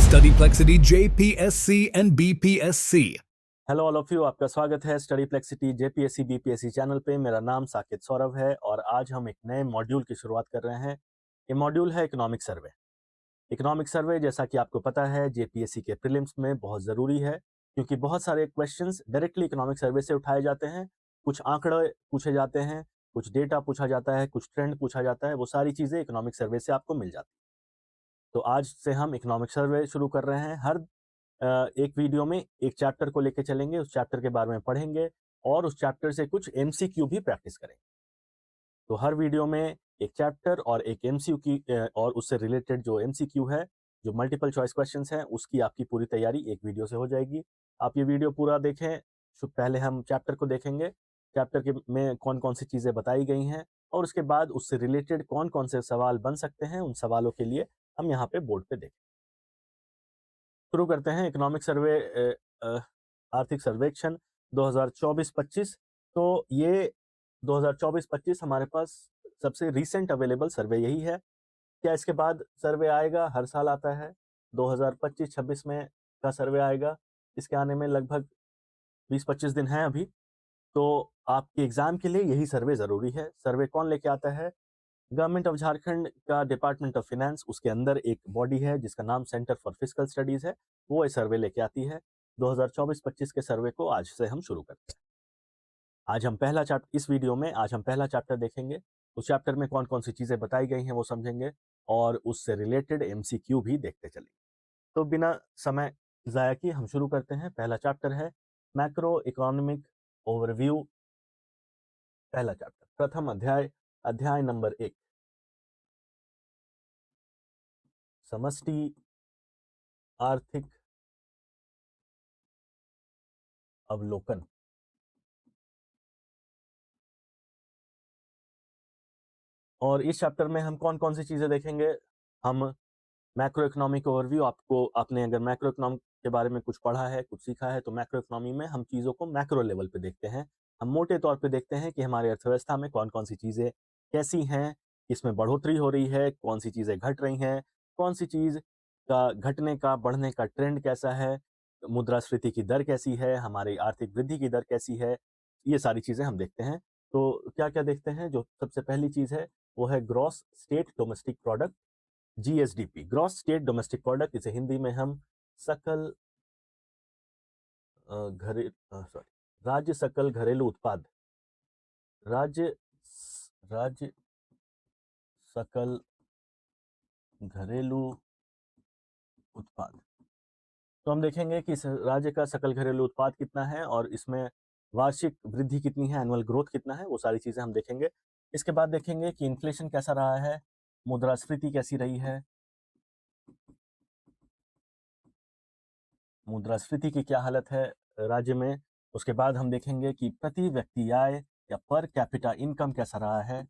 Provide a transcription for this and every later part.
Studyplexity JPSC and BPSC। Hello all of you, आपका स्वागत है स्टडीप्लेक्सिटी जेपीएससी बीपीएससी चैनल पे। मेरा नाम साकेत सौरभ है और आज हम एक नए मॉड्यूल की शुरुआत कर रहे हैं। ये मॉड्यूल है इकोनॉमिक सर्वे। इकोनॉमिक सर्वे जैसा कि आपको पता है जेपीएससी के प्रीलिम्स में बहुत ज़रूरी है, क्योंकि बहुत सारे क्वेश्चंस डायरेक्टली इकोनॉमिक सर्वे से उठाए जाते हैं। कुछ आंकड़े पूछे जाते हैं, कुछ डेटा पूछा जाता है, कुछ ट्रेंड पूछा जाता है। वो सारी चीज़ें इकोनॉमिक सर्वे से आपको मिल जाती हैं। तो आज से हम इकोनॉमिक सर्वे शुरू कर रहे हैं। हर एक वीडियो में एक चैप्टर को लेके चलेंगे, उस चैप्टर के बारे में पढ़ेंगे और उस चैप्टर से कुछ एमसीक्यू भी प्रैक्टिस करेंगे। तो हर वीडियो में एक चैप्टर और एक एमसीक्यू की और उससे रिलेटेड जो एमसीक्यू है, जो मल्टीपल चॉइस क्वेश्चंस हैं, उसकी आपकी पूरी तैयारी एक वीडियो से हो जाएगी। आप ये वीडियो पूरा देखें। पहले हम चैप्टर को देखेंगे, चैप्टर के में कौन कौन सी चीज़ें बताई गई हैं और उसके बाद उससे रिलेटेड कौन कौन से सवाल बन सकते हैं। उन सवालों के लिए हम यहाँ पे बोर्ड पे देखें। शुरू करते हैं इकोनॉमिक सर्वे आर्थिक सर्वेक्षण 2024-25। तो ये 2024-25 हमारे पास सबसे रीसेंट अवेलेबल सर्वे यही है। क्या इसके बाद सर्वे आएगा? हर साल आता है। 2025-26 में का सर्वे आएगा। इसके आने में लगभग 20-25 दिन हैं अभी। तो आपके एग्जाम के लिए यही सर्वे ज़रूरी है। सर्वे कौन लेके आता है? गवर्नमेंट ऑफ झारखंड का डिपार्टमेंट ऑफ फिनेंस, उसके अंदर एक बॉडी है जिसका नाम सेंटर फॉर फिजिकल स्टडीज है, वो ये सर्वे लेके आती है। 2024-25 के सर्वे को आज से हम शुरू करते हैं। आज हम पहला चैप्टर इस वीडियो में आज हम पहला चैप्टर देखेंगे। उस चैप्टर में कौन कौन सी चीज़ें बताई गई हैं वो समझेंगे और उससे रिलेटेड एमसीक्यू भी देखते चलेंगे। तो बिना समय ज़ाया किए हम शुरू करते हैं। पहला चैप्टर है मैक्रो इकोनॉमिक ओवरव्यू। पहला चैप्टर, प्रथम अध्याय, अध्याय नंबर 1, समष्टि आर्थिक अवलोकन। और इस चैप्टर में हम कौन कौन सी चीज़ें देखेंगे? हम मैक्रो इकोनॉमिक ओवरव्यू, आपने अगर मैक्रो इकोनॉमिक के बारे में कुछ पढ़ा है, कुछ सीखा है, तो मैक्रो इकोनॉमी में हम चीज़ों को मैक्रो लेवल पे देखते हैं। हम मोटे तौर पे देखते हैं कि हमारी अर्थव्यवस्था में कौन कौन सी चीज़ें कैसी हैं, किसमें बढ़ोतरी हो रही है, कौन सी चीज़ें घट रही हैं, कौन सी चीज़ का घटने का बढ़ने का ट्रेंड कैसा है, मुद्रास्फीति की दर कैसी है, हमारी आर्थिक वृद्धि की दर कैसी है। ये सारी चीज़ें हम देखते हैं। तो क्या क्या देखते हैं? जो सबसे पहली चीज़ है वो है gross state domestic product, GSDP. Gross state domestic product, इसे हिंदी में हम सकल राज्य सकल घरेलू उत्पाद, राज्य राज्य सकल घरेलू उत्पाद। तो हम देखेंगे कि इस राज्य का सकल घरेलू उत्पाद कितना है और इसमें वार्षिक वृद्धि कितनी है, एनुअल ग्रोथ कितना है, वो सारी चीज़ें हम देखेंगे। इसके बाद देखेंगे कि इन्फ्लेशन कैसा रहा है, मुद्रास्फीति कैसी रही है, मुद्रास्फीति की क्या हालत है राज्य में। उसके बाद हम देखेंगे कि प्रति व्यक्ति आय या पर कैपिटा इनकम कैसा रहा है।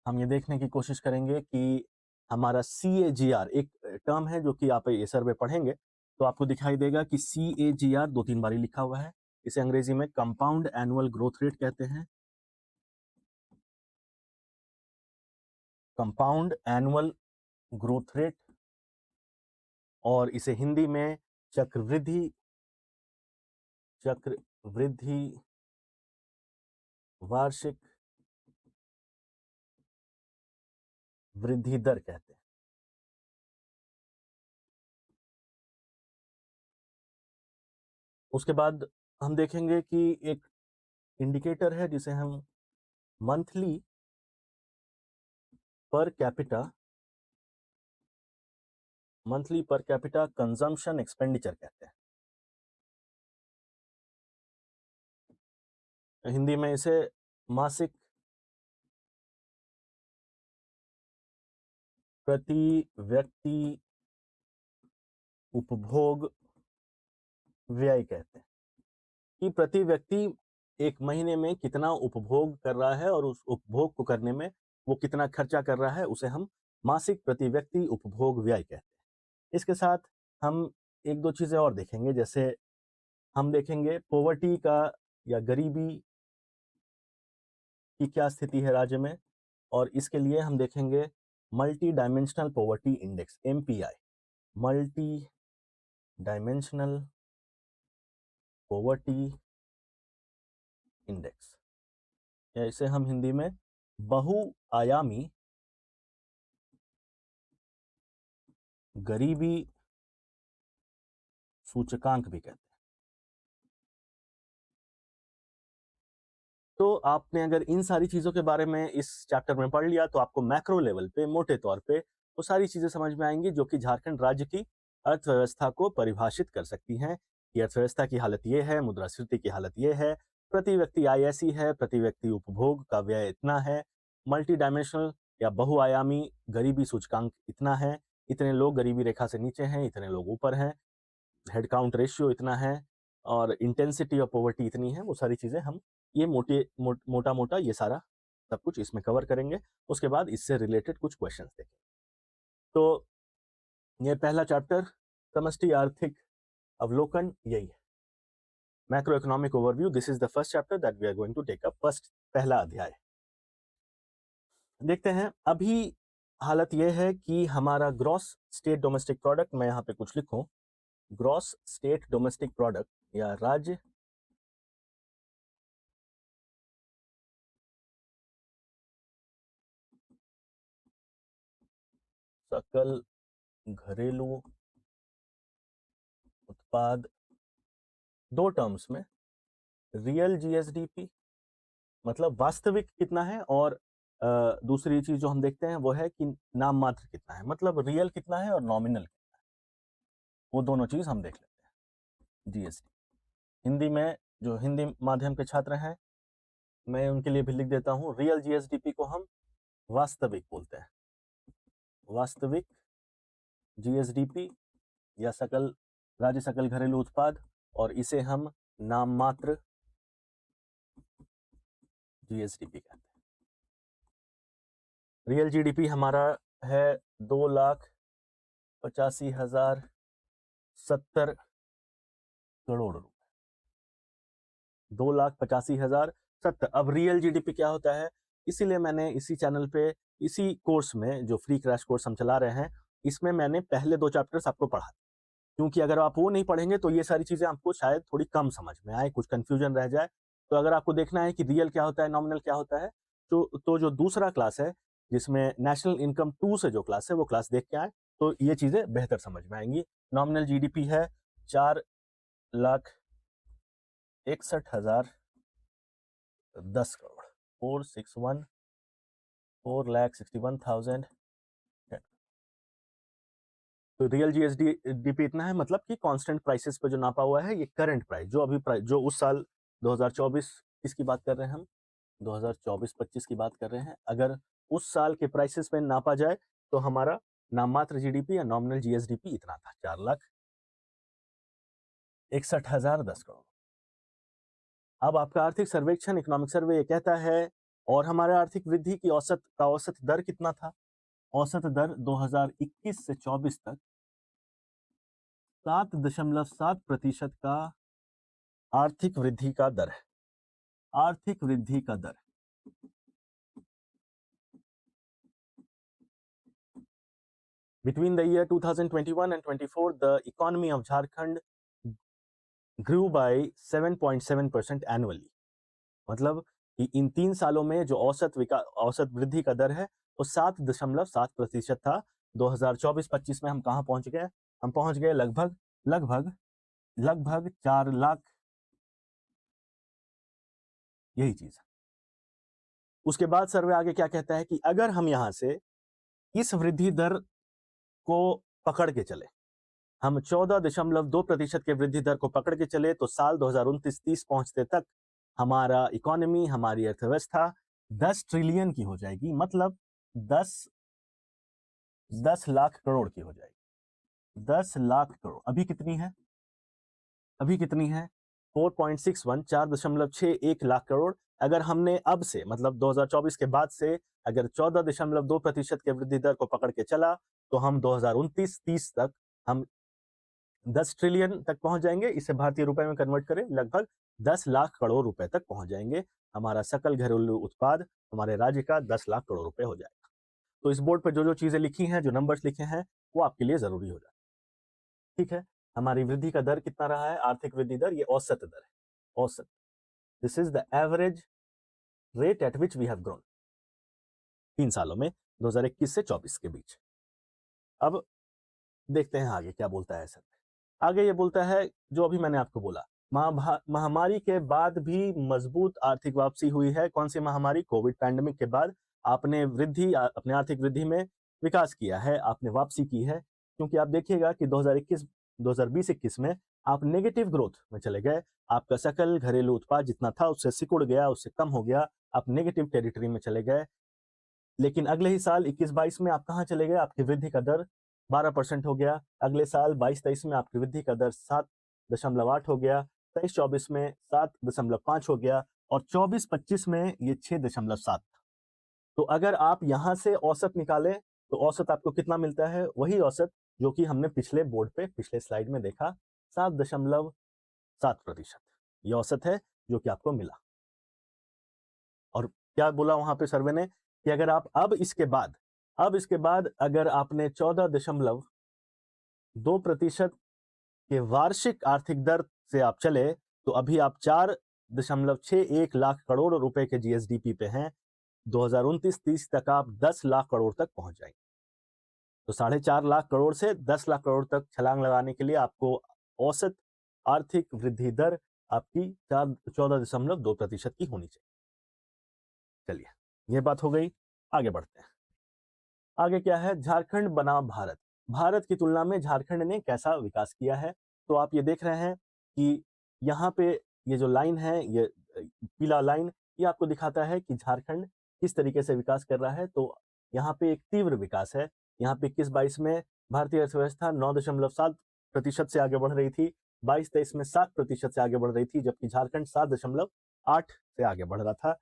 हम ये देखने की कोशिश करेंगे कि हमारा CAGR, एक टर्म है जो कि आप ये सर्वे पढ़ेंगे तो आपको दिखाई देगा कि CAGR 2-3 बारी लिखा हुआ है। इसे अंग्रेजी में कंपाउंड एनुअल ग्रोथ रेट कहते हैं। कंपाउंड एनुअल ग्रोथ रेट, और इसे हिंदी में चक्रवृद्धि वार्षिक वृद्धि दर कहते हैं। उसके बाद हम देखेंगे कि एक इंडिकेटर है जिसे हम monthly per capita consumption expenditure कहते हैं। हिंदी में इसे मासिक प्रति व्यक्ति उपभोग व्यय कहते हैं, कि प्रति व्यक्ति एक महीने में कितना उपभोग कर रहा है और उस उपभोग को करने में वो कितना खर्चा कर रहा है, उसे हम मासिक प्रति व्यक्ति उपभोग व्यय कहते हैं। इसके साथ हम एक दो चीज़ें और देखेंगे, जैसे हम देखेंगे पॉवर्टी का या गरीबी की क्या स्थिति है राज्य में, और इसके लिए हम देखेंगे multi dimensional poverty index MPI, multi dimensional poverty index, या इसे हम हिंदी में बहुआयामी गरीबी सूचकांक भी कहते हैं। तो आपने अगर इन सारी चीजों के बारे में इस चैप्टर में पढ़ लिया तो आपको मैक्रो लेवल पे मोटे तौर पे वो सारी चीजें समझ में आएंगी जो कि झारखंड राज्य की अर्थव्यवस्था को परिभाषित कर सकती हैं कि अर्थव्यवस्था की हालत ये है, मुद्रास्फीति की हालत ये है, प्रति व्यक्ति आय ऐसी है, प्रति व्यक्ति उपभोग का व्यय इतना है, मल्टी डायमेंशनल या बहुआयामी गरीबी सूचकांक इतना है, इतने लोग गरीबी रेखा से नीचे हैं, इतने लोग ऊपर हैं, हेड काउंट रेशियो इतना है, और इंटेंसिटी ऑफ पॉवर्टी इतनी है। वो सारी चीजें हम ये मोटा मोटा ये सारा सब कुछ इसमें कवर करेंगे। उसके बाद इससे रिलेटेड कुछ क्वेश्चंस देखेंगे। तो ये पहला चैप्टर समष्टि आर्थिक अवलोकन यही है, macro economic overview. This is the first chapter that we are going to take up, first पहला अध्याय। देखते हैं अभी हालत यह है कि हमारा ग्रॉस स्टेट डोमेस्टिक प्रोडक्ट, मैं यहाँ पे कुछ लिखूं, ग्रॉस स्टेट डोमेस्टिक प्रोडक्ट या राज्य सकल घरेलू उत्पाद, दो टर्म्स में, रियल GSDP मतलब वास्तविक कितना है, और दूसरी चीज जो हम देखते हैं वो है कि नाम मात्र कितना है, मतलब रियल कितना है और नॉमिनल कितना है, वो दोनों चीज हम देख लेते हैं। GSD हिंदी में, जो हिंदी माध्यम के छात्र हैं मैं उनके लिए भी लिख देता हूँ, रियल GSDP को हम वास्तविक बोलते हैं, वास्तविक GSDP या राज्य सकल घरेलू उत्पाद, और इसे हम नाम मात्र GSDP कहते हैं। रियल GDP हमारा है 2,85,070 करोड़ रुपए, 2,85,070। अब रियल GDP क्या होता है, इसीलिए मैंने इसी चैनल पे, इसी कोर्स में जो फ्री क्रैश कोर्स हम चला रहे हैं, इसमें मैंने पहले 2 चैप्टर्स आपको पढ़ा, क्योंकि अगर आप वो नहीं पढ़ेंगे तो ये सारी चीजें आपको शायद थोड़ी कम समझ में आए, कुछ कंफ्यूजन रह जाए। तो अगर आपको देखना है कि रियल क्या होता है, नॉमिनल क्या होता है, तो जो दूसरा क्लास है जिसमें नेशनल इनकम 2 से जो क्लास है वो क्लास देख के आए, तो ये चीजें बेहतर समझ में आएंगी। नॉमिनल GDP है 4,61,010 करोड़, 4,61,010। तो रियल GSDP इतना है, मतलब कि कांस्टेंट प्राइसेस पे जो नापा हुआ है, ये करंट प्राइस, जो अभी प्राइस, जो उस साल 2024 किसकी बात कर रहे हैं हम, 2024-25 की बात कर रहे हैं, अगर उस साल के प्राइसेस पे नापा जाए तो हमारा नाममात्र GDP या नॉमिनल GSDP इतना था, 4,61,010 करोड़। अब आपका आर्थिक सर्वेक्षण, इकोनॉमिक सर्वे, ये कहता है और हमारे आर्थिक वृद्धि की औसत दर कितना था, औसत दर 2021 से 24 तक 7.7% का आर्थिक वृद्धि का दर है, आर्थिक वृद्धि का दर। Between the year 2021 and 24, the economy of Jharkhand grew by 7.7% annually. मतलब कि इन 3 सालों में जो औसत वृद्धि का दर है वो 7.7% था। 2024-25 में हम कहाँ पहुंच गए, हम पहुंच गए लगभग 4 लाख, यही चीज। उसके बाद सर्वे आगे क्या कहता है कि अगर हम यहां से इस वृद्धि दर को पकड़ के चले, हम 14.2% के वृद्धि दर को पकड़ के चले, तो साल 2029-30 पहुंचते तक हमारा इकोनॉमी, हमारी अर्थव्यवस्था 10 ट्रिलियन की हो जाएगी, मतलब 10 लाख करोड़ की हो जाएगी, 10 लाख करोड़। अभी कितनी है, अभी कितनी है 4.61, 4.61 लाख करोड़। अगर हमने अब से, मतलब 2024 के बाद से अगर 14.2% के वृद्धि दर को पकड़ के चला, तो हम 2029-30 तक हम 10 ट्रिलियन तक पहुंच जाएंगे। इसे भारतीय रुपए में कन्वर्ट करें, लगभग 10 लाख करोड़ रुपए तक पहुंच जाएंगे। हमारा सकल घरेलू उत्पाद हमारे राज्य का 10 लाख करोड़ रुपए हो जाएगा। तो इस बोर्ड पर जो जो चीजें लिखी हैं, जो नंबर्स लिखे हैं, वो आपके लिए जरूरी हो जाए। ठीक है, हमारी वृद्धि का दर कितना रहा है? आर्थिक वृद्धि दर, ये औसत दर है, औसत। This is the average rate at which we have grown 3 सालों में, 2021 से 24 के बीच। अब देखते हैं आगे क्या बोलता है सर। आगे ये बोलता है जो अभी मैंने आपको बोला, महामारी के बाद भी मजबूत आर्थिक वापसी हुई है। कौन सी महामारी? कोविड पैंडेमिक के बाद आपने अपने आर्थिक वृद्धि में विकास किया है, आपने वापसी की है। क्योंकि आप देखिएगा कि 2020-21 में आप नेगेटिव ग्रोथ में चले गए, आपका सकल घरेलू उत्पाद जितना था उससे सिकुड़ गया, उससे कम हो गया, आप नेगेटिव टेरिटरी में चले गए। लेकिन अगले ही साल 21-22 में आप कहाँ चले गए? आपकी वृद्धि का दर 12% हो गया। अगले साल 22-23 में आपकी वृद्धि का दर 7.8 हो गया। 23-24 में 7.5 हो गया और 24-25 में ये 6.7। तो अगर आप यहां से औसत निकालें तो औसत आपको कितना मिलता है? वही औसत जो कि हमने पिछले बोर्ड पे, पिछले स्लाइड में देखा, 7.7%। ये औसत है जो कि आपको मिला। और क्या बोला वहां पे सर्वे ने कि अगर आप अब इसके बाद अगर आपने 14.2% के वार्षिक आर्थिक दर से आप चले तो अभी आप 4.61 लाख करोड़ रुपए के जीएसडीपी पे हैं। 2029-30 तक आप 10 लाख करोड़ तक पहुंच जाएंगे। तो 4.5 लाख करोड़ से 10 लाख करोड़ तक छलांग लगाने के लिए आपको औसत आर्थिक वृद्धि दर आपकी 14.2% की होनी चाहिए। चलिए, ये बात हो गई, आगे बढ़ते हैं। आगे क्या है? झारखंड बनाम भारत। भारत की तुलना में झारखंड ने कैसा विकास किया है? तो आप ये देख रहे हैं कि यहाँ पे ये जो लाइन है, ये पीला लाइन, ये आपको दिखाता है कि झारखंड किस तरीके से विकास कर रहा है। तो यहाँ पे एक तीव्र विकास है। यहाँ पे 21-22 में भारतीय अर्थव्यवस्था 9.7% से आगे बढ़ रही थी, 22-23 में 7% से आगे बढ़ रही थी, जबकि झारखंड 7.8 से आगे बढ़ रहा था।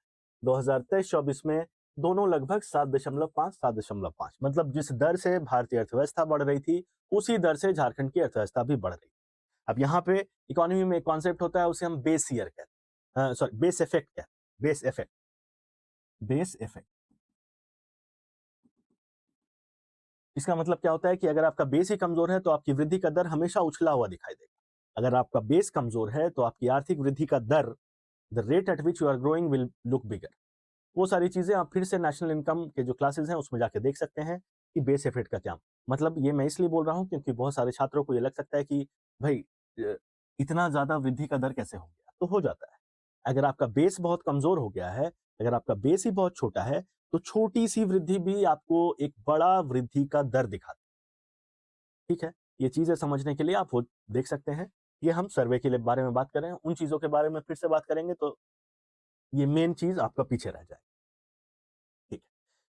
2023-24 में दोनों लगभग 7.5, मतलब जिस दर से भारतीय अर्थव्यवस्था बढ़ रही थी उसी दर से झारखंड की अर्थव्यवस्था भी बढ़ रही। अब यहाँ पे इकोनॉमी में एक कॉन्सेप्ट होता है, उसे हम बेस ईयर कहते हैं, सॉरी बेस इफेक्ट कहते हैं, बेस इफेक्ट। इसका मतलब क्या होता है कि अगर आपका बेस ही कमजोर है तो आपकी वृद्धि का दर हमेशा उछला हुआ दिखाई देगा। अगर आपका बेस कमजोर है तो आपकी आर्थिक वृद्धि का दर, the rate at which you are growing will look bigger. वो सारी चीजें आप फिर से नेशनल इनकम के जो क्लासेस हैं उसमें जाके देख सकते हैं कि बेस इफेक्ट का क्या मतलब। ये मैं इसलिए बोल रहा हूं क्योंकि बहुत सारे छात्रों को ये लग सकता है कि भाई इतना ज्यादा वृद्धि का दर कैसे हो गया? तो हो जाता है। अगर आपका बेस बहुत कमजोर हो गया है, अगर आपका बेस ही बहुत छोटा है, तो छोटी सी वृद्धि भी आपको एक बड़ा वृद्धि का दर दिखाती है। ठीक है, ये चीजें समझने के लिए आप वो देख सकते हैं। ये हम सर्वे के लिए बारे में बात कर रहे हैं, उन चीजों के बारे में फिर से बात करेंगे तो ये मेन चीज आपका पीछे रह जाए। ठीक है,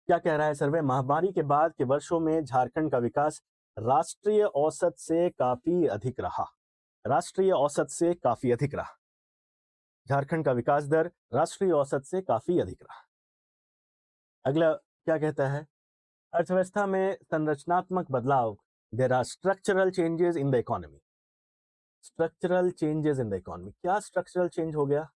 क्या कह रहा है सर्वे? महामारी के बाद के वर्षों में झारखंड का विकास राष्ट्रीय औसत से काफी अधिक रहा। राष्ट्रीय औसत से काफी अधिक रहा। झारखंड का विकास दर राष्ट्रीय औसत से काफी अधिक रहा। अगला क्या कहता है? अर्थव्यवस्था में संरचनात्मक बदलाव, there are structural changes in the economy. Structural changes in the economy, क्या स्ट्रक्चरल चेंज हो गया?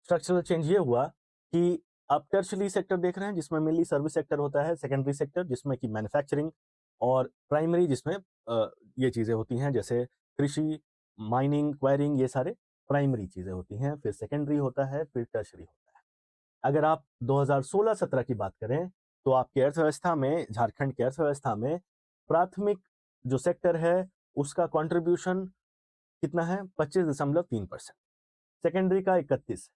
स्ट्रक्चरल चेंज ये हुआ कि आप टर्शरी सेक्टर देख रहे हैं जिसमें मेनली सर्विस सेक्टर होता है, सेकेंडरी सेक्टर जिसमें कि मैन्युफैक्चरिंग, और प्राइमरी जिसमें ये चीजें होती हैं जैसे कृषि, माइनिंग, क्वायरिंग, ये सारे प्राइमरी चीजें होती हैं। फिर सेकेंडरी होता है, फिर टर्शरी होता है। अगर आप 2016-17 की बात करें तो आपकी अर्थव्यवस्था में, झारखंड की अर्थव्यवस्था में प्राथमिक जो सेक्टर है उसका कंट्रीब्यूशन कितना है? 25.3%, सेकेंडरी का 31,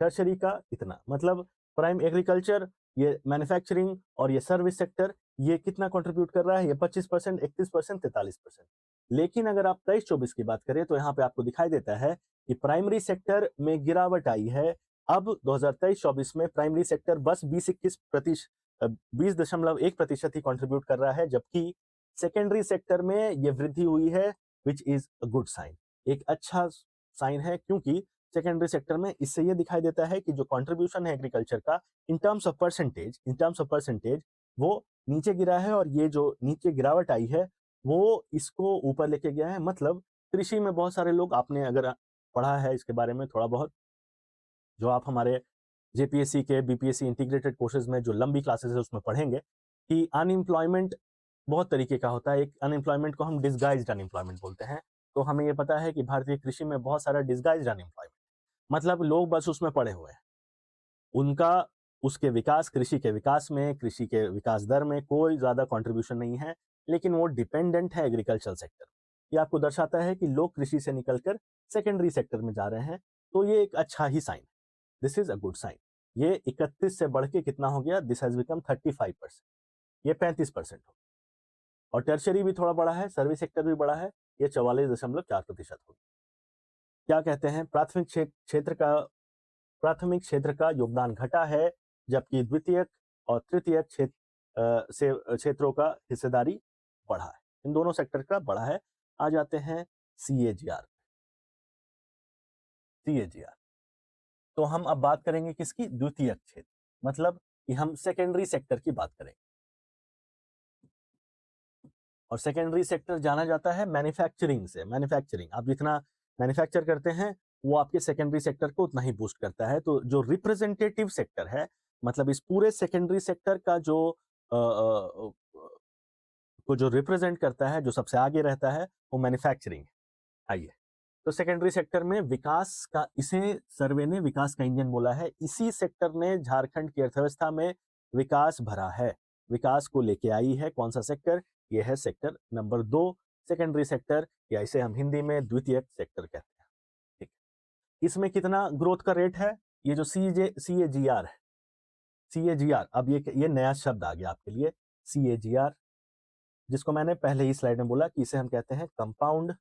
टर्शरी का इतना। मतलब प्राइम एग्रीकल्चर, ये मैन्युफैक्चरिंग और ये सर्विस सेक्टर, ये कितना कंट्रीब्यूट कर रहा है? ये 25%, 31%, 43%। लेकिन अगर आप 23-24 की बात करें तो यहाँ पे आपको दिखाई देता है कि प्राइमरी सेक्टर में गिरावट आई है। अब 2023-24 में प्राइमरी सेक्टर बस 20.1% ही कंट्रीब्यूट कर रहा है, जबकि सेकेंडरी सेक्टर में ये वृद्धि हुई है, which is a good sign, एक अच्छा साइन है। क्योंकि सेकेंडरी सेक्टर में इससे ये दिखाई देता है कि जो कंट्रीब्यूशन है एग्रीकल्चर का इन टर्म्स ऑफ परसेंटेज वो नीचे गिरा है, और ये जो नीचे गिरावट आई है वो इसको ऊपर लेके गया है। मतलब कृषि में बहुत सारे लोग, आपने अगर पढ़ा है इसके बारे में थोड़ा बहुत, जो आप हमारे जेपीएससी के बीपीएससी इंटीग्रेटेड कोर्सेज में जो लंबी क्लासेस है उसमें पढ़ेंगे कि अनएम्प्लॉयमेंट बहुत तरीके का होता है। एक अनएम्प्लॉयमेंट को हम डिसगाइज्ड अनएम्प्लॉयमेंट बोलते हैं। तो हमें ये पता है कि भारतीय कृषि में बहुत सारा डिसगाइज्ड अनएम्प्लॉयमेंट, मतलब लोग बस उसमें पड़े हुए हैं, उनका उसके विकास, कृषि के विकास में, कृषि के विकास दर में कोई ज़्यादा कंट्रीब्यूशन नहीं है, लेकिन वो डिपेंडेंट है एग्रीकल्चर सेक्टर। ये आपको दर्शाता है कि लोग कृषि से निकलकर सेकेंडरी सेक्टर में जा रहे हैं, तो ये एक अच्छा ही sign, this is a good sign. ये 31 से बढ़ के कितना हो गया, दिस हैज बिकम 35%, ये 35% हो। और टर्शरी भी थोड़ा बड़ा है, सर्विस सेक्टर भी बड़ा है, ये 44.4% हो। क्या कहते हैं, प्राथमिक क्षेत्र का योगदान घटा है, जबकि द्वितीयक और तृतीयक क्षेत्रों का हिस्सेदारी बढ़ा है। इन दोनों सेक्टर का बढ़ा है। आ जाते हैं सीएजीआर। सीएजीआर तो हम अब बात करेंगे किसकी, द्वितीयक क्षेत्र, मतलब कि हम सेकेंडरी सेक्टर की बात करेंगे। और सेकेंडरी सेक्टर जाना जाता है मैन्युफैक्चरिंग से। मैन्युफैक्चरिंग, आप जितना मैन्युफैक्चर करते हैं वो आपके सेकेंडरी सेक्टर को उतना ही बूस्ट करता है। तो जो रिप्रेजेंटेटिव सेक्टर है, मतलब इस पूरे सेकेंडरी सेक्टर का जो को जो रिप्रेजेंट करता है, जो सबसे आगे रहता है, वो मैन्युफैक्चरिंग है। आइए, तो सेकेंडरी सेक्टर में विकास का, इसे सर्वे ने विकास का इंजन बोला है। इसी सेक्टर ने झारखंड की अर्थव्यवस्था में विकास भरा है, विकास को लेके आई है। कौन सा सेक्टर, यह है सेक्टर नंबर 2, सेकेंडरी सेक्टर, या इसे हम हिंदी में द्वितीयक सेक्टर कहते हैं। ठीक, इसमें कितना ग्रोथ का रेट है, ये जो सीएजीआर है, सीएजीआर, अब ये नया शब्द आ गया आपके लिए, सीएजीआर, जिसको मैंने पहले ही स्लाइड में बोला कि इसे हम कहते हैं compound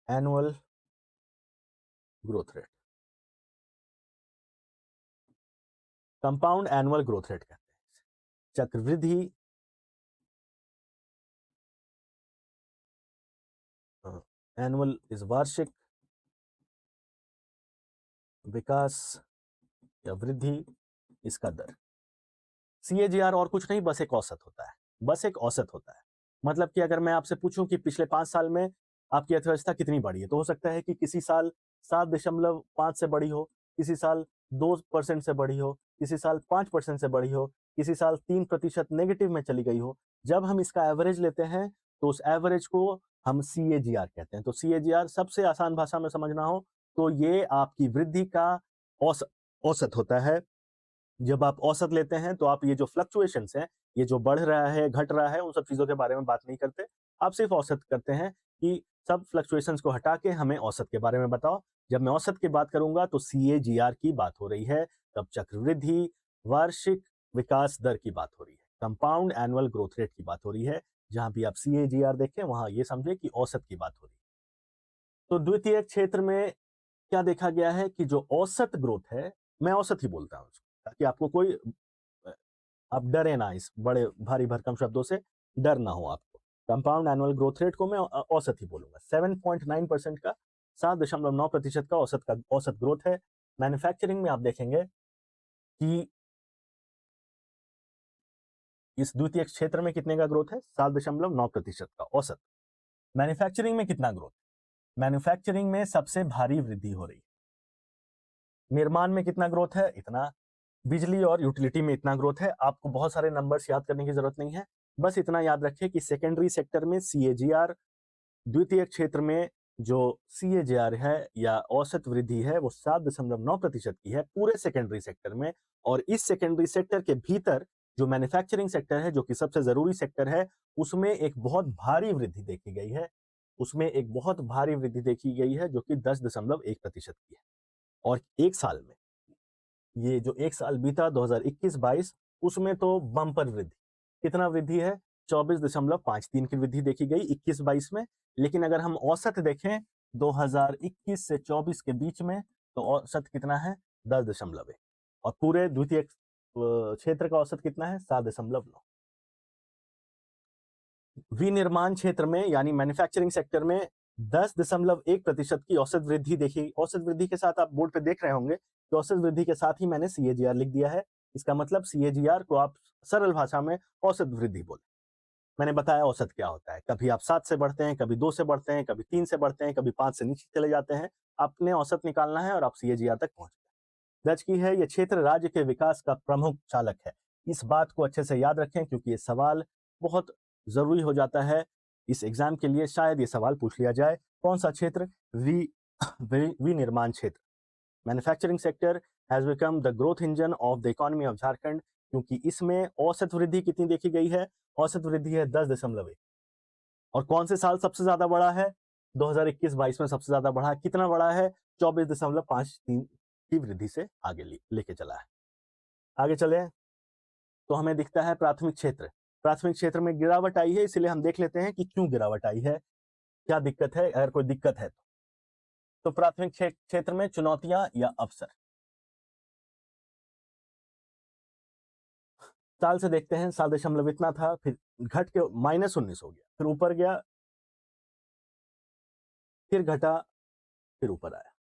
annual growth rate. Compound annual growth rate कहते हैं, चक्रवृद्धि एनुअल इज वार्षिक विकास या वृद्धि, इसका दर। सीएजीआर और कुछ नहीं, बस एक औसत होता है, बस एक औसत होता है। मतलब कि अगर मैं आपसे पूछूं कि पिछले 5 साल में आपकी अर्थव्यवस्था कितनी बढ़ी है, तो हो सकता है कि किसी साल 7.5 से बढ़ी हो, किसी साल 2% से बढ़ी हो, किसी साल 5% से बढ़ी हो, किसी साल 3% नेगेटिव में चली गई हो। जब हम इसका एवरेज लेते हैं तो उस एवरेज को हम सीएजीआर कहते हैं। तो सीएजीआर सबसे आसान भाषा में समझना हो तो ये आपकी वृद्धि का औसत औसत होता है। जब आप औसत लेते हैं तो आप ये जो फ्लक्चुएशंस हैं, ये जो बढ़ रहा है, घट रहा है, उन सब चीज़ों के बारे में बात नहीं करते। आप सिर्फ औसत करते हैं कि सब फ्लक्चुएशंस को हटा के हमें औसत के बारे में बताओ। जब मैं औसत की बात करूँगा तो सीएजीआर की बात हो रही है, तब चक्रवृद्धि, वार्षिक विकास दर की बात हो रही है, कंपाउंड एनुअल ग्रोथ रेट की बात हो रही है। जहाँ भी आप सीएजीआर देखें वहाँ ये समझे कि औसत की बात हो रही है। तो द्वितीयक क्षेत्र में क्या देखा गया है कि जो औसत ग्रोथ है, मैं औसत ही बोलता हूँ उसको, ताकि आपको कोई आप डरे ना, इस बड़े भारी भरकम शब्दों से डर ना हो आपको। कंपाउंड एनुअल ग्रोथ रेट को मैं औसत ही बोलूंगा। 7.9% का, 7.9% का औसत ग्रोथ है। मैन्युफैक्चरिंग में आप देखेंगे कि इस द्वितीय क्षेत्र में कितने का ग्रोथ है, 7.9% का औसत। मैन्युफैक्चरिंग में कितना ग्रोथ, मैन्युफैक्चरिंग में सबसे भारी वृद्धि हो रही है। निर्माण में कितना ग्रोथ है, इतना। बिजली और यूटिलिटी में इतना ग्रोथ है। आपको बहुत सारे नंबर्स याद करने की जरूरत नहीं है, बस इतना याद रखें कि सेकेंडरी सेक्टर में सीएजीआर, द्वितीय क्षेत्र में जो सीएजीआर है या औसत वृद्धि है वो 7.9% की है पूरे सेकेंडरी सेक्टर में। और इस सेकेंडरी सेक्टर के भीतर जो मैन्युफैक्चरिंग सेक्टर है, जो कि सबसे जरूरी सेक्टर है, उसमें एक बहुत भारी वृद्धि देखी गई है। उसमें एक बहुत भारी वृद्धि देखी गई है जो कि 10.1% की है। और एक साल में, ये जो एक साल बीता 2021-22, उसमें तो बम्पर वृद्धि, कितना वृद्धि है, 24.53 की वृद्धि देखी गई 21-22 में। लेकिन अगर हम औसत देखें 2021 से 24 के बीच में, तो औसत कितना है, 10.1। और पूरे द्वितीय क्षेत्र का औसत कितना है, 7.9। विनिर्माण क्षेत्र में यानी मैन्युफैक्चरिंग सेक्टर में 10.1% की औसत वृद्धि देखी। औसत वृद्धि के साथ आप बोर्ड पे देख रहे होंगे कि औसत वृद्धि के साथ ही मैंने सीएजीआर लिख दिया है। इसका मतलब सीएजीआर को आप सरल भाषा में औसत वृद्धि बोले। मैंने बताया औसत क्या होता है, कभी आप 7 से बढ़ते हैं, कभी 2 से बढ़ते हैं, कभी 3 से बढ़ते हैं, कभी 5 से नीचे चले जाते हैं। आपने औसत निकालना है और आप सीएजीआर तक पहुँच गए। दर्ज की है, ये क्षेत्र राज्य के विकास का प्रमुख चालक है। इस बात को अच्छे से याद रखें क्योंकि ये सवाल बहुत ज़रूरी हो जाता है। इस एग्ज़ाम के लिए शायद ये सवाल पूछ लिया जाए, कौन-सा क्षेत्र? विनिर्माण क्षेत्र। Manufacturing sector has become the growth engine of the economy of Jharkhand, क्योंकि इसमें औसत वृद्धि कितनी देखी गई है? औसत वृद्धि है 10.1। और कौन से साल सबसे ज़्यादा बढ़ा है? 2021-22 में सबसे ज़्यादा बढ़ा। कितना बढ़ा है? 24.53 की वृद्धि से आगे लेके चला है। आगे चलें तो हमें दिखता है प्राथमिक क्षेत्र। प्राथमिक क्षेत्र में गिरावट आई है, इसलिए हम देख लेते हैं कि क्यों गिरावट आई है, क्या दिक्कत है, अगर कोई दिक्कत है तो प्राथमिक क्षेत्र में चुनौतियां या अवसर। साल से देखते हैं, साल दशमलव इतना था, फिर घट के -19 हो गया, फिर ऊपर गया, फिर घटा, फिर ऊपर आया।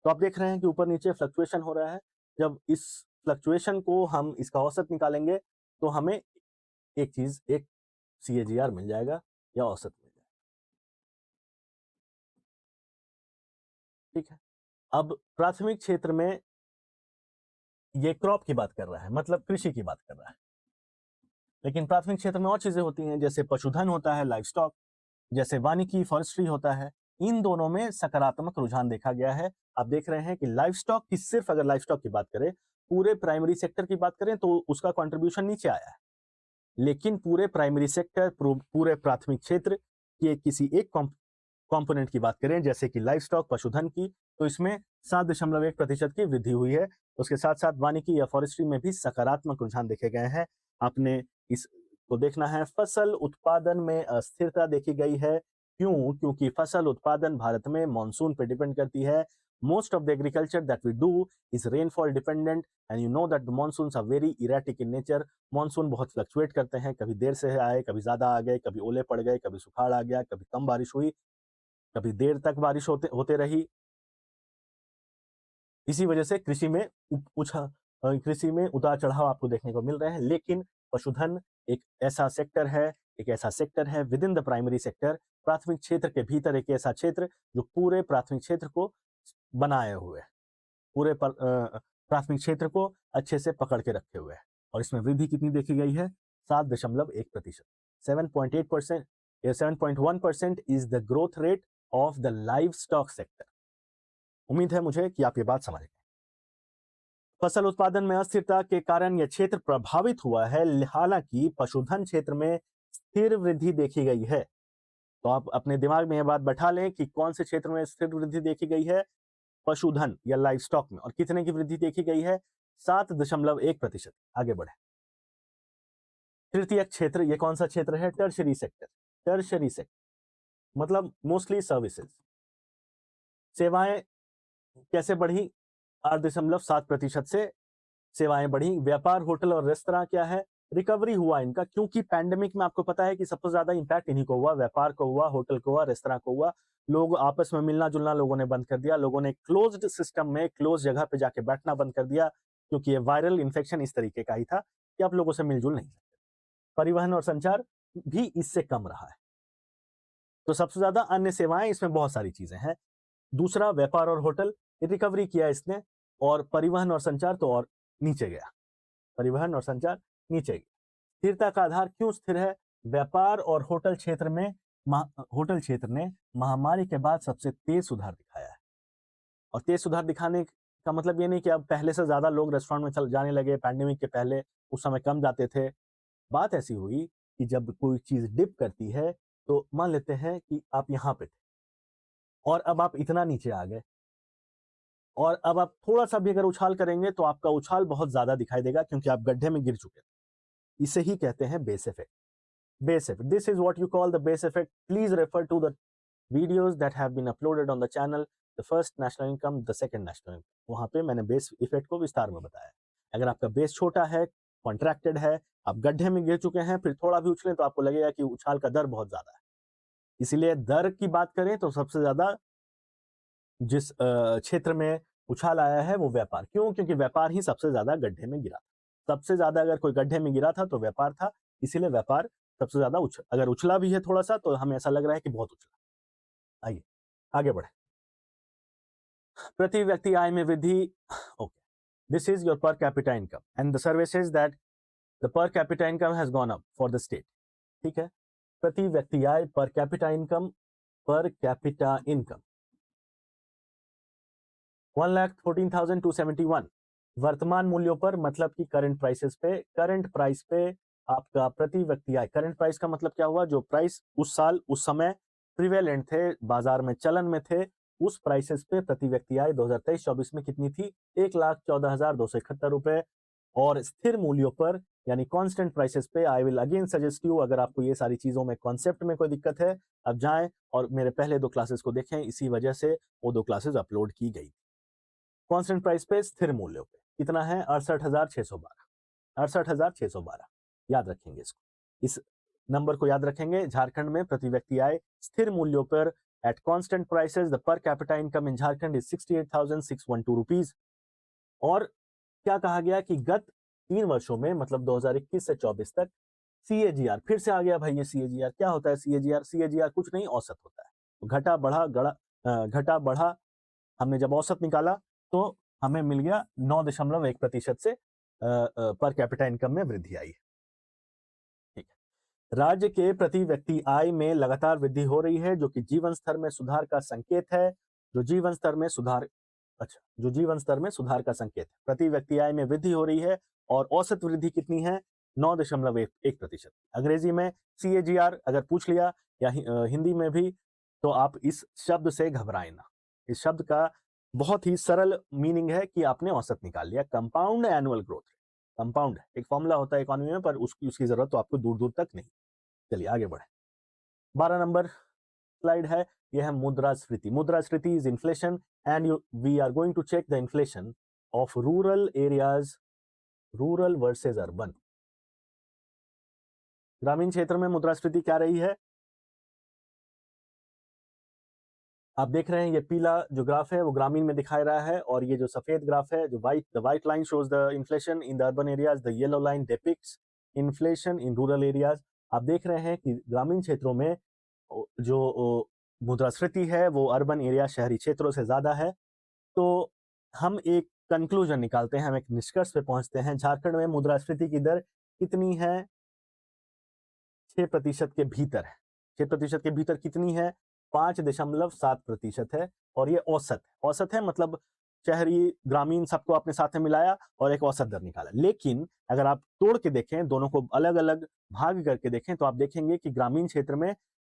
तो आप देख रहे हैं कि ऊपर नीचे फ्लक्चुएशन हो रहा है। जब इस फ्लक्चुएशन को हम इसका औसत निकालेंगे तो हमें एक सीएजीआर मिल जाएगा या औसत मिल जाएगा। ठीक है, अब प्राथमिक क्षेत्र में ये क्रॉप की बात कर रहा है, मतलब कृषि की बात कर रहा है, लेकिन प्राथमिक क्षेत्र में और चीजें होती हैं, जैसे पशुधन होता है, लाइव स्टॉक, जैसे वानिकी, फॉरेस्ट्री होता है। इन दोनों में सकारात्मक रुझान देखा गया है। आप देख रहे हैं कि लाइव स्टॉक की, सिर्फ अगर लाइव स्टॉक की बात करें, पूरे प्राइमरी सेक्टर की बात करें तो उसका कंट्रीब्यूशन नीचे आया है, लेकिन पूरे प्राइमरी सेक्टर, पूरे प्राथमिक क्षेत्र के किसी एक कंपोनेंट की बात करें, जैसे कि लाइव स्टॉक, पशुधन की, तो इसमें 7.1% की वृद्धि हुई है। उसके साथ साथ वानिकी या फॉरेस्ट्री में भी सकारात्मक रुझान देखे गए हैं। आपने इसको देखना है। फसल उत्पादन में अस्थिरता देखी गई है। क्यों? क्योंकि फसल उत्पादन भारत में मानसून पे डिपेंड करती है। Most of the agriculture that we do is rainfall dependent and you know that the monsoons are very erratic in nature. Monsoon बहुत फ्लक्चुएट करते हैं, कभी देर से आए, कभी ज्यादा आ गए, कभी ओले पड़ गए, कभी सुखाड़ आ गया, कभी कम बारिश हुई, कभी देर तक बारिश होते रही। इसी वजह से कृषि में उतार चढ़ाव आपको देखने को मिल रहे हैं। लेकिन पशुधन एक ऐसा सेक्टर है with in the primary sector, प्राथमिक क्षेत्र के भीतर एक ऐसा क्षेत्र जो पूरे प्राथमिक क्षेत्र को बनाए हुए है, पूरे प्राथमिक क्षेत्र को अच्छे से पकड़ के रखे हुए है। और इसमें वृद्धि कितनी देखी गई है? 7.1%। 7.1% is the growth rate of the live stock sector. उम्मीद है मुझे कि आप ये बात समझ गए। फसल उत्पादन में अस्थिरता के कारण यह क्षेत्र प्रभावित हुआ है, हालांकि पशुधन क्षेत्र में स्थिर वृद्धि देखी गई है। तो आप अपने दिमाग में यह बात बैठा लें कि कौन से क्षेत्र में स्थिर वृद्धि देखी गई है? पशुधन या लाइव स्टॉक में। और कितने की वृद्धि देखी गई है? 7.1%। आगे बढ़े। तृतीय क्षेत्र, ये कौन सा क्षेत्र है? Tertiary sector. टर्शरी सेक्टर मतलब मोस्टली सर्विसेज। सेवाएं कैसे बढ़ी? 8.7% से सेवाएं बढ़ी। व्यापार, होटल और रेस्तरां क्या है? रिकवरी हुआ इनका, क्योंकि पैंडेमिक में आपको पता है कि सबसे ज्यादा इंपैक्ट इन्हीं को हुआ, व्यापार को हुआ, होटल को हुआ, रेस्तरां को हुआ। लोग आपस में मिलना जुलना लोगों ने बंद कर दिया, लोगों ने क्लोज्ड सिस्टम में क्लोज जगह पे जाके बैठना बंद कर दिया, क्योंकि ये वायरल इन्फेक्शन इस तरीके का ही था कि आप लोगों से मिलजुल नहीं सकते। परिवहन और संचार भी इससे कम रहा है। तो सबसे ज्यादा अन्य सेवाएं, इसमें बहुत सारी चीजें हैं। दूसरा, व्यापार और होटल रिकवरी किया इसने, और परिवहन और संचार तो और नीचे गया। परिवहन और संचार नीचे गया। स्थिरता का आधार क्यों स्थिर है? व्यापार और होटल क्षेत्र ने महामारी के बाद सबसे तेज सुधार दिखाया है। और तेज सुधार दिखाने का मतलब ये नहीं कि अब पहले से ज्यादा लोग रेस्टोरेंट में चल जाने लगे। पैंडेमिक के पहले उस समय कम जाते थे। बात ऐसी हुई कि जब कोई चीज डिप करती है, तो मान लेते हैं कि आप यहां पे थे और अब आप इतना नीचे आ गए, और अब आप थोड़ा सा भी अगर उछाल करेंगे तो आपका उछाल बहुत ज्यादा दिखाई देगा, क्योंकि आप गड्ढे में गिर चुके हैं। इसे ही कहते हैं base effect. Base effect, this is what you call the base effect. Please refer to the videos that have been uploaded on the channel, the first national income, the second national income. वहां पे मैंने base effect को विस्तार में बताया। अगर आपका base छोटा है, कॉन्ट्रैक्टेड है, आप गड्ढे में गिर चुके हैं, फिर थोड़ा भी उछलें तो आपको लगेगा कि उछाल का दर बहुत ज्यादा है। इसीलिए दर की बात करें तो सबसे ज्यादा जिस क्षेत्र में उछाल आया है वो व्यापार। क्यों? क्योंकि व्यापार ही सबसे ज्यादा गड्ढे में गिरा था। सबसे ज्यादा अगर कोई गड्ढे में गिरा था तो व्यापार था, इसीलिए व्यापार सबसे ज्यादा अगर उछला भी है थोड़ा सा तो हमें ऐसा लग रहा है कि बहुत उछला। आइए आगे बढ़े। प्रति व्यक्ति आय में वृद्धि, okay, this is your per capita income and the survey says that the per capita income has gone up for the state. ठीक है, प्रति व्यक्ति आय, per capita income, per capita income 1,14,271 वर्तमान मूल्यों पर, मतलब कि करंट प्राइसेस पे, करंट प्राइस पे आपका प्रति व्यक्ति आय। करंट प्राइस का मतलब क्या हुआ, जो प्राइस उस साल उस समय प्रिवेलेंट थे, बाजार में चलन में थे, उस प्राइसेस पे प्रति व्यक्ति आय 2023-24 में कितनी थी, 1,14,271 रुपए। और स्थिर मूल्यों पर यानी कांस्टेंट प्राइसेस पे, I will again suggest you, अगर आपको ये सारी चीजों में कॉन्सेप्ट में कोई दिक्कत है, अब जाएं और मेरे पहले 2 क्लासेस को देखें, इसी वजह से वो 2 क्लासेस अपलोड की गई। कांस्टेंट प्राइस पे, स्थिर मूल्यों पे कितना है, 68,612, 68,612 याद रखेंगे इसको, इस नंबर को याद रखेंगे। झारखंड में प्रति व्यक्ति आय स्थिर मूल्यों पर at constant prices the per capita income in Jharkhand is 68,612 rupees. और क्या कहा गया कि गत 3 वर्षों में, मतलब 2021 से 24 तक, सीएजीआर, फिर से आ गया भाई ये सीएजीआर, क्या होता है सीएजीआर? सीएजीआर कुछ नहीं, औसत होता है। तो घटा घटा बढ़ा, हमने जब औसत निकाला तो हमें मिल गया 9.1% से पर कैपिटा इनकम में वृद्धि आई है। ठीक है, राज्य के प्रति व्यक्ति आय में लगातार वृद्धि हो रही है, जो कि जीवन स्तर में सुधार का संकेत है। जो जीवन स्तर में सुधार, अच्छा, जो जीवन स्तर में सुधार का संकेत है। प्रति व्यक्ति आय में वृद्धि हो रही है और औसत वृद्धि कितनी है, 9.1%। अंग्रेजी में सीएजीआर अगर पूछ लिया या हिंदी में भी, तो आप इस शब्द से घबराएं ना। इस शब्द का बहुत ही सरल मीनिंग है कि आपने औसत निकाल लिया। कंपाउंड एनुअल ग्रोथ, कंपाउंड एक फॉर्मूला होता है इकोनॉमी में, पर उसकी जरूरत तो आपको दूर दूर तक नहीं। चलिए आगे बढ़े। 12 नंबर स्लाइड है, यह है मुद्रास्फीति। मुद्रास्फीति is inflation and we are going to check the inflation of rural areas, rural versus urban. ग्रामीण क्षेत्र में मुद्रास्फीति क्या रही है, आप देख रहे हैं ये पीला जो ग्राफ है वो ग्रामीण में दिखा रहा है, और ये जो सफेद ग्राफ है, जो the white line shows the inflation in the urban areas, the yellow line depicts inflation in rural areas. आप देख रहे हैं कि ग्रामीण क्षेत्रों में जो मुद्रास्फीति है वो अर्बन एरिया, शहरी क्षेत्रों से ज्यादा है। तो हम एक कंक्लूजन निकालते हैं, हम एक निष्कर्ष पे पहुंचते हैं। झारखंड में मुद्रास्फीति की दर कितनी है, 6% के भीतर है। 6% के भीतर कितनी है, 5.7% है। और ये औसत है, मतलब शहरी ग्रामीण सबको अपने साथ में मिलाया और एक औसत दर निकाला। लेकिन अगर आप तोड़ के देखें, दोनों को अलग अलग भाग करके देखें, तो आप देखेंगे कि ग्रामीण क्षेत्र में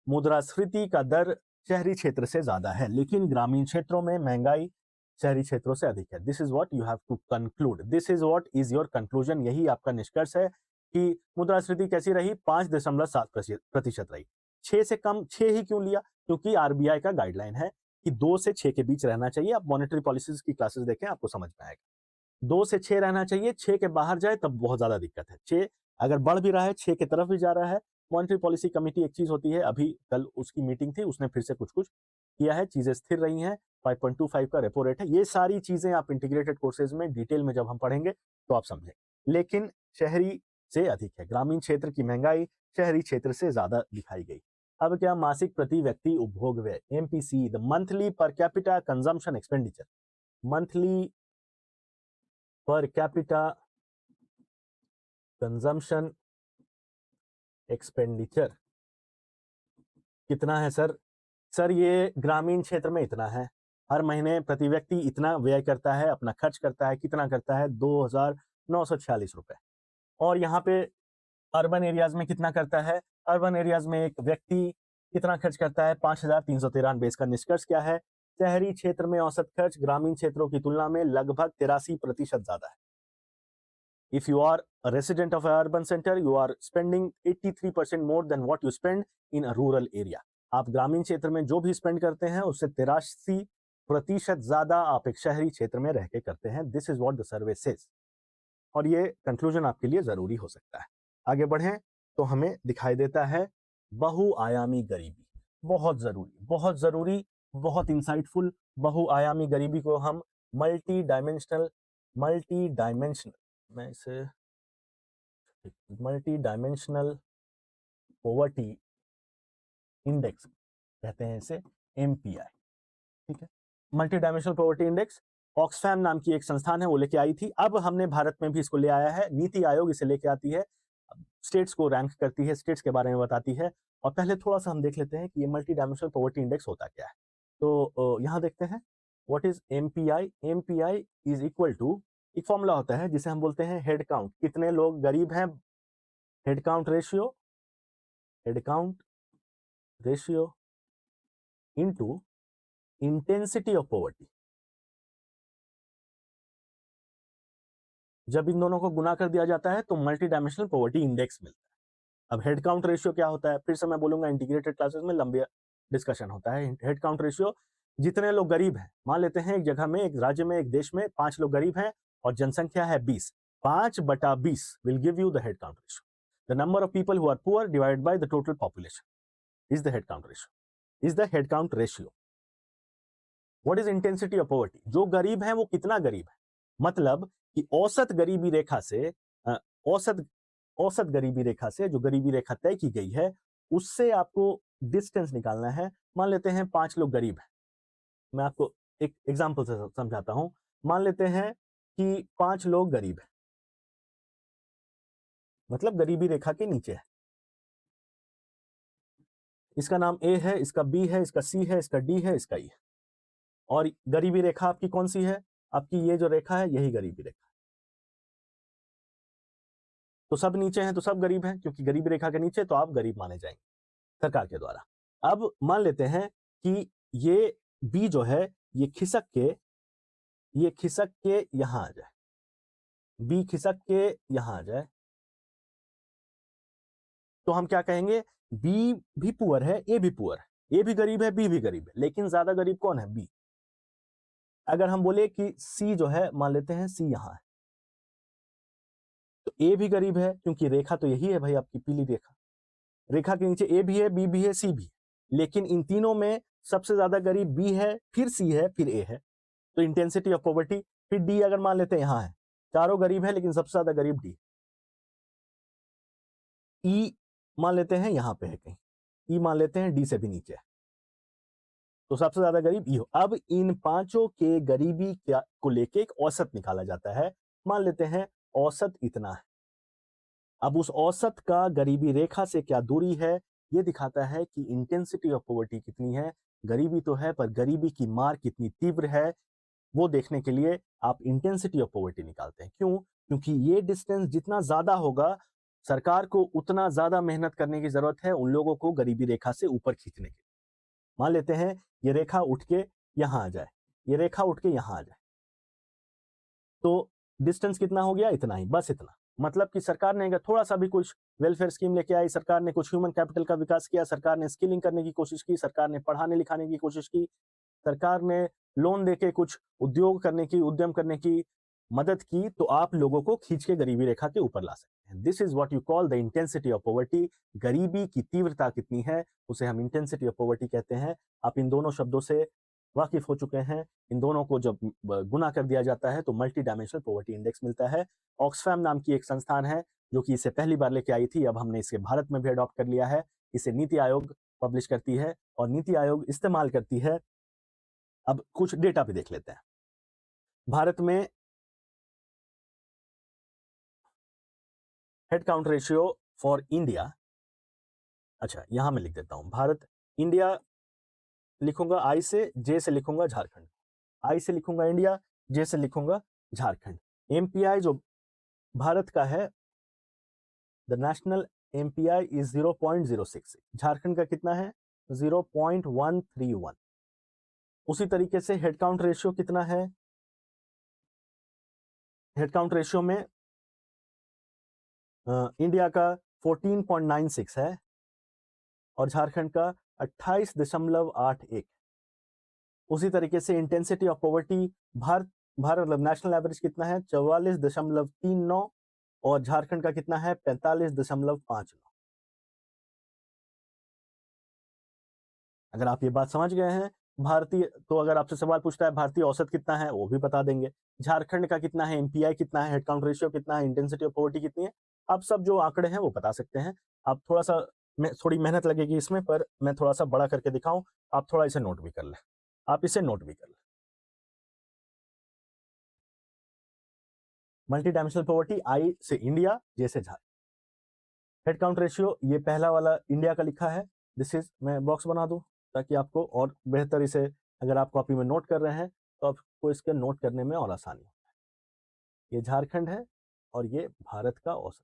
मुद्रास्फीति का दर शहरी क्षेत्र से ज्यादा है, लेकिन ग्रामीण क्षेत्रों में महंगाई शहरी क्षेत्रों से अधिक है। This is what you have to conclude, this is what is your conclusion. यही आपका निष्कर्ष है कि मुद्रास्फीति कैसी रही, 5.7% रही। 6 से कम, 6 ही क्यों लिया, क्योंकि आरबीआई का गाइडलाइन है कि 2 से 6 के बीच रहना चाहिए। आप मॉनेटरी पॉलिसीज की क्लासेस देखें, आपको समझ में आएगा। 2 से 6 रहना चाहिए, 6 के बाहर जाए तब बहुत ज्यादा दिक्कत है। 6 अगर बढ़ भी रहा है, 6 की तरफ भी जा रहा है, मॉनेटरी पॉलिसी कमेटी एक चीज होती है, अभी कल उसकी मीटिंग थी, उसने फिर से कुछ कुछ किया है, चीजें स्थिर रही हैं। 5.25 का रेपो रेट है। ये सारी चीजें आप इंटीग्रेटेड कोर्सेज में डिटेल में जब हम पढ़ेंगे तो आप समझेंगे। लेकिन शहरी से अधिक है, ग्रामीण क्षेत्र की महंगाई शहरी क्षेत्र से ज्यादा दिखाई गई। अब क्या, मासिक प्रति व्यक्ति उपभोग व्यय, MPC, the monthly per capita consumption expenditure. Monthly per capita consumption expenditure कितना है सर? सर ये ग्रामीण क्षेत्र में इतना है, हर महीने प्रति व्यक्ति इतना व्यय करता है, अपना खर्च करता है। कितना करता है, 2,946 रुपए। और यहाँ पे अर्बन एरियाज में कितना करता है, अर्बन एरियाज में एक व्यक्ति कितना खर्च करता है, 5,393। इसका निष्कर्ष क्या है, शहरी क्षेत्र में औसत खर्च ग्रामीण क्षेत्रों की तुलना में लगभग 83% ज्यादा है। If you are a resident of an urban center, you are spending 83% more than what you spend in a rural area. आप ग्रामीण क्षेत्र में जो भी स्पेंड करते हैं उससे 83% ज्यादा आप एक शहरी क्षेत्र में रह के करते हैं। This is what the survey says. और ये कंक्लूजन आपके लिए जरूरी हो सकता है। आगे बढ़ें तो हमें दिखाई देता है बहुआयामी गरीबी, बहुत जरूरी, बहुत इंसाइटफुल। बहुआयामी गरीबी को हम मल्टी डायमेंशनल मैं इसे मल्टी डायमेंशनल पॉवर्टी इंडेक्स कहते हैं इसे, MPI, ठीक है, multi dimensional poverty index. Oxfam नाम की एक संस्थान है वो लेके आई थी, अब हमने भारत में भी इसको ले आया है, नीति आयोग इसे लेके आती है, स्टेट्स को रैंक करती है, स्टेट्स के बारे में बताती है। और पहले थोड़ा सा हम देख लेते हैं कि ये मल्टी डायमेंशनल पॉवर्टी इंडेक्स होता क्या है। तो यहाँ देखते हैं what is MPI। MPI is equal to, एक फॉर्मूला होता है जिसे हम बोलते हैं हेड काउंट, कितने लोग गरीब हैं, head count ratio into intensity of poverty. जब इन दोनों को गुना कर दिया जाता है तो मल्टी डायमेंशनल पॉवर्टी इंडेक्स मिलता है। अब हेड काउंट रेशियो क्या होता है, फिर से मैं बोलूंगा, इंटीग्रेटेड क्लासेस में लंबी डिस्कशन होता है। हेड काउंट रेशियो, जितने लोग गरीब हैं, मान लेते हैं एक जगह में, एक राज्य में, एक देश में 5 लोग गरीब हैं और जनसंख्या है 20, 5/20 will give you the head count ratio. The number of people who are poor divided by the total population is the head count ratio. What is intensity of poverty, जो गरीब है वो कितना गरीब है, मतलब कि औसत गरीबी रेखा से औसत गरीबी रेखा से, जो गरीबी रेखा तय की गई है, उससे आपको डिस्टेंस निकालना है। मान लेते हैं 5 लोग गरीब हैं, मैं आपको एक एग्जांपल से समझाता हूं। मान लेते हैं कि 5 लोग गरीब हैं, मतलब गरीबी रेखा के नीचे है। इसका नाम A है, इसका B है, इसका C है, इसका D है, इसका E है। और गरीबी रेखा आपकी कौन सी है, आपकी ये जो रेखा है यही गरीबी रेखा। तो सब नीचे हैं तो सब गरीब हैं, क्योंकि गरीबी रेखा के नीचे तो आप गरीब माने जाएंगे सरकार के द्वारा। अब मान लेते हैं कि ये बी जो है ये खिसक के यहां आ जाए, बी खिसक के यहां आ जाए, तो हम क्या कहेंगे, बी भी पुअर है, ए भी पुअर है, ए भी गरीब है, बी भी गरीब है, लेकिन ज्यादा गरीब कौन है, बी। अगर हम बोले कि सी जो है, मान लेते हैं सी यहां है, तो ए भी गरीब है, क्योंकि रेखा तो यही है भाई आपकी पीली रेखा के नीचे ए भी है, बी भी है, सी भी है, लेकिन इन तीनों में सबसे ज्यादा गरीब बी है, फिर सी है, फिर ए है। तो इंटेंसिटी ऑफ पॉवर्टी, फिर डी अगर मान लेते हैं यहां है, चारों गरीब है लेकिन सबसे ज्यादा गरीब डी। ई मान लेते हैं यहां पे है कहीं, ई मान लेते हैं डी से भी नीचे है, तो सबसे ज्यादा गरीब ई हो। अब इन पांचों के गरीबी को लेके एक औसत निकाला जाता है, मान लेते हैं औसत इतना है। अब उस औसत का गरीबी रेखा से क्या दूरी है, ये दिखाता है कि इंटेंसिटी ऑफ पॉवर्टी कितनी है। गरीबी तो है, पर गरीबी की मार कितनी तीव्र है, वो देखने के लिए आप इंटेंसिटी ऑफ पॉवर्टी निकालते हैं। क्यों? क्योंकि ये डिस्टेंस जितना ज्यादा होगा, सरकार को उतना ज्यादा मेहनत करने की जरूरत है उन लोगों को गरीबी रेखा से ऊपर खींचने के। मान लेते हैं ये रेखा उठ के यहां आ जाए, ये रेखा उठ के यहां आ जाए, तो डिस्टेंस कितना हो गया, इतना ही, बस इतना। मतलब कि सरकार ने अगर थोड़ा सा भी कुछ वेलफेयर स्कीम लेके आई, सरकार ने कुछ ह्यूमन कैपिटल का विकास किया, सरकार ने स्किलिंग करने की कोशिश की, सरकार ने पढ़ाने लिखाने की कोशिश की, सरकार ने लोन देके कुछ उद्योग करने की, उद्यम करने की मदद की, तो आप लोगों को खींच के गरीबी रेखा के ऊपर ला सकते हैं। This is what you call the intensity of poverty. गरीबी की तीव्रता कितनी है उसे हम इंटेंसिटी ऑफ पॉवर्टी कहते हैं। आप इन दोनों शब्दों से वाकिफ हो चुके हैं। इन दोनों को जब गुना कर दिया जाता है तो मल्टी डायमेंशनल पॉवर्टी इंडेक्स मिलता है। ऑक्सफैम नाम की एक संस्थान है जो कि इसे पहली बार लेके आई थी, अब हमने इसे भारत में भी अडॉप्ट कर लिया है। इसे नीति आयोग पब्लिश करती है और नीति आयोग इस्तेमाल करती है। अब कुछ डेटा भी देख लेते हैं। भारत में head count ratio for India, अच्छा यहां मैं लिख देता हूं भारत, इंडिया लिखूंगा आई से, जे से लिखूंगा झारखंड, आई से लिखूंगा इंडिया, जे से लिखूंगा झारखंड। एमपीआई जो भारत का है, the national MPI is 0.066, Jharkhand का कितना है 0.131। उसी तरीके से हेड काउंट रेशियो कितना है, हेड काउंट रेशियो में इंडिया का 14.96 है और झारखंड का 28.81। उसी तरीके से इंटेंसिटी ऑफ पॉवर्टी, भारत मतलब नेशनल एवरेज कितना है 44.39 और झारखंड का कितना है 45.59। अगर आप ये बात समझ गए हैं भारतीय, तो अगर आपसे सवाल पूछता है भारतीय औसत कितना है वो भी बता देंगे, झारखंड का कितना है, एमपीआई कितना है, हेड काउंट रेशियो कितना है, इंटेंसिटी ऑफ पॉवर्टी कितनी है, आप सब जो आंकड़े हैं वो बता सकते हैं। आप थोड़ा सा मैं थोड़ी मेहनत लगेगी इसमें, पर मैं थोड़ा सा बड़ा करके दिखाऊं, आप थोड़ा इसे नोट भी कर लें, आप इसे नोट भी कर लें। मल्टी डायमेंशनल पॉवर्टी, आई से इंडिया, जे से झारखंड। हेड काउंट रेशियो, ये पहला वाला इंडिया का लिखा है, दिस इज, मैं बॉक्स बना दूं ताकि आपको और बेहतर इसे, अगर आप कॉपी में नोट कर रहे हैं तो आपको इसके नोट करने में और आसानी हो। ये झारखंड है और ये भारत का औसत।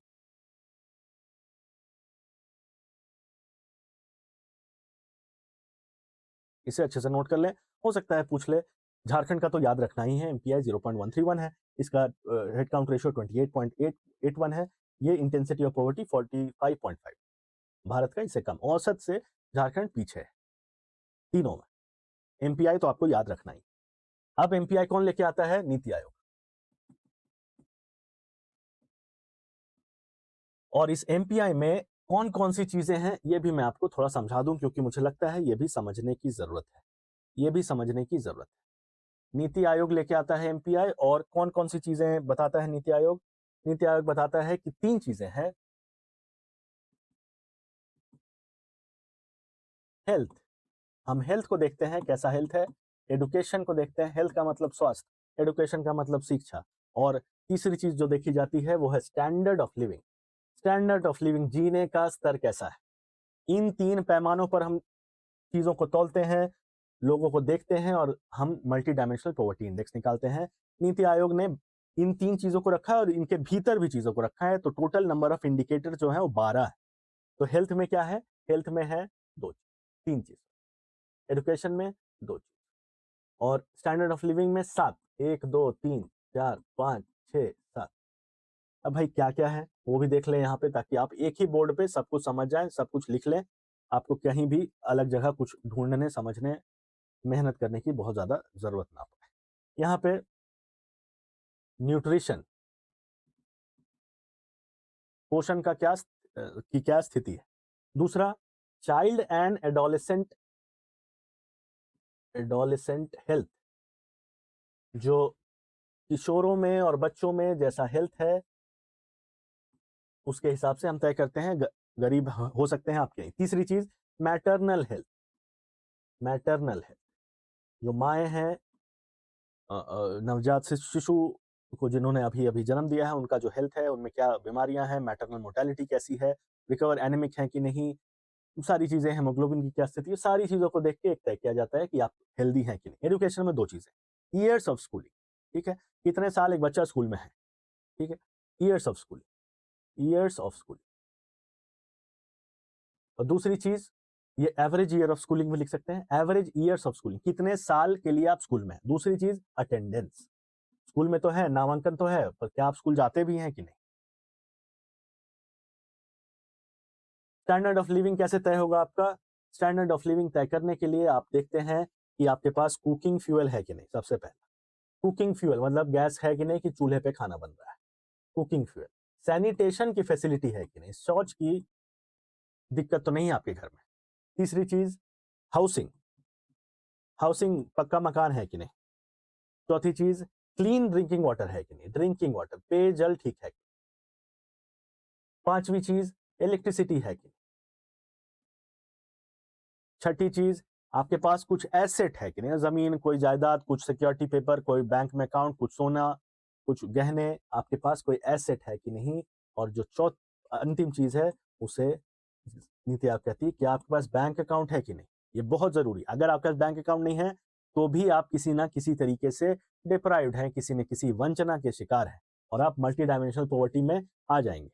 इसे अच्छे से नोट कर लें, हो सकता है पूछ ले। झारखंड का तो याद रखना ही है, एमपीआई 0.131 है, इसका हेड काउंट रेशियो 28.881 है, ये इंटेंसिटी ऑफ पॉवर्टी 45.5, भारत का इससे कम, औसत से झारखंड पीछे है तीनों में। एमपीआई तो आपको याद रखना ही। अब एमपीआई कौन लेके आता है? नीति आयोग। और इस एमपीआई में कौन कौन सी चीजें हैं ये भी मैं आपको थोड़ा समझा दूं, क्योंकि मुझे लगता है ये भी समझने की जरूरत है, ये भी समझने की जरूरत है। नीति आयोग लेके आता है एमपीआई, और कौन कौन सी चीजें बताता है नीति आयोग? नीति आयोग बताता है कि 3 चीजें हैं। हेल्थ, हम हेल्थ को देखते हैं, कैसा हेल्थ है। एडुकेशन को देखते हैं, हेल्थ का मतलब स्वास्थ्य, एडुकेशन का मतलब शिक्षा। और तीसरी चीज जो देखी जाती है वो है standard of living, standard of living, जीने का स्तर कैसा है। इन 3 पैमानों पर हम चीजों को तौलते हैं, लोगों को देखते हैं, और हम मल्टी डायमेंशनल पॉवर्टी इंडेक्स निकालते हैं। नीति आयोग ने इन 3 चीजों को रखा है और इनके भीतर भी चीजों को रखा है, तो टोटल नंबर ऑफ इंडिकेटर जो है वो 12 है। तो हेल्थ में क्या है? हेल्थ में है 2 चीज, 3 चीज, एडुकेशन में 2 चीज, और स्टैंडर्ड ऑफ लिविंग में 7, 1 2 3 4 5 6 7। अब भाई क्या क्या है वो भी देख लें यहाँ पे, ताकि आप एक ही बोर्ड पे सब कुछ समझ जाए, सब कुछ लिख लें, आपको कहीं भी अलग जगह कुछ ढूंढने समझने मेहनत करने की बहुत ज्यादा जरूरत ना पड़े। यहाँ पे न्यूट्रिशन, पोषण का क्या स्थिति है। दूसरा, चाइल्ड एंड एडोलेसेंट हेल्थ, जो किशोरों में और बच्चों में जैसा हेल्थ है उसके हिसाब से हम तय करते हैं, गरीब हो सकते हैं आपके। तीसरी चीज, मैटरनल हेल्थ, मैटरनल हेल्थ, जो माएँ हैं, नवजात शिशु को जिन्होंने अभी अभी जन्म दिया है, उनका जो हेल्थ है, उनमें क्या बीमारियां हैं, मैटरनल मोर्टेलिटी कैसी है, रिकवर एनेमिक है कि नहीं, सारी चीजें, हेमोग्लोबिन की क्या स्थिति है, सारी चीजों को देख के एक तय किया जाता है कि आप हेल्दी हैं कि नहीं। एजुकेशन में 2 चीजें, ईयर्स ऑफ स्कूलिंग, ठीक है, कितने साल एक बच्चा स्कूल में है, ठीक है, years of schooling, years of schooling. और दूसरी चीज, ये एवरेज ईयर ऑफ स्कूलिंग भी लिख सकते हैं, एवरेज ईयर्स ऑफ स्कूलिंग, कितने साल के लिए आप स्कूल में हैं। दूसरी चीज, अटेंडेंस, स्कूल में तो है, नामांकन तो है, पर क्या आप स्कूल जाते भी हैं कि नहीं। स्टैंडर्ड ऑफ लिविंग कैसे तय होगा आपका? स्टैंडर्ड ऑफ लिविंग तय करने के लिए आप देखते हैं कि आपके पास कुकिंग फ्यूल है कि नहीं। सबसे पहले कुकिंग फ्यूल मतलब गैस है कि नहीं, कि चूल्हे पे खाना बन रहा है, कुकिंग फ्यूल। सैनिटेशन की फैसिलिटी है कि नहीं, शौच की दिक्कत तो नहीं है आपके घर में। तीसरी चीज, हाउसिंग, हाउसिंग पक्का मकान है कि नहीं। चौथी चीज, क्लीन ड्रिंकिंग वाटर है कि नहीं, ड्रिंकिंग वाटर, पेयजल ठीक है। पांचवी चीज, इलेक्ट्रिसिटी है कि नहीं। छठी चीज, आपके पास कुछ एसेट है कि नहीं, जमीन, कोई जायदाद, कुछ सिक्योरिटी पेपर, कोई बैंक में अकाउंट, कुछ सोना, कुछ गहने, आपके पास कोई एसेट है कि नहीं। और जो अंतिम चीज है, उसे नीति आयोग कहती है कि आपके पास बैंक अकाउंट है कि नहीं। ये बहुत जरूरी, अगर आपके पास बैंक अकाउंट नहीं है तो भी आप किसी ना किसी तरीके से डिप्राइव्ड हैं, किसी न किसी वंचना के शिकार हैं, और आप मल्टी डायमेंशनल पॉवर्टी में आ जाएंगे।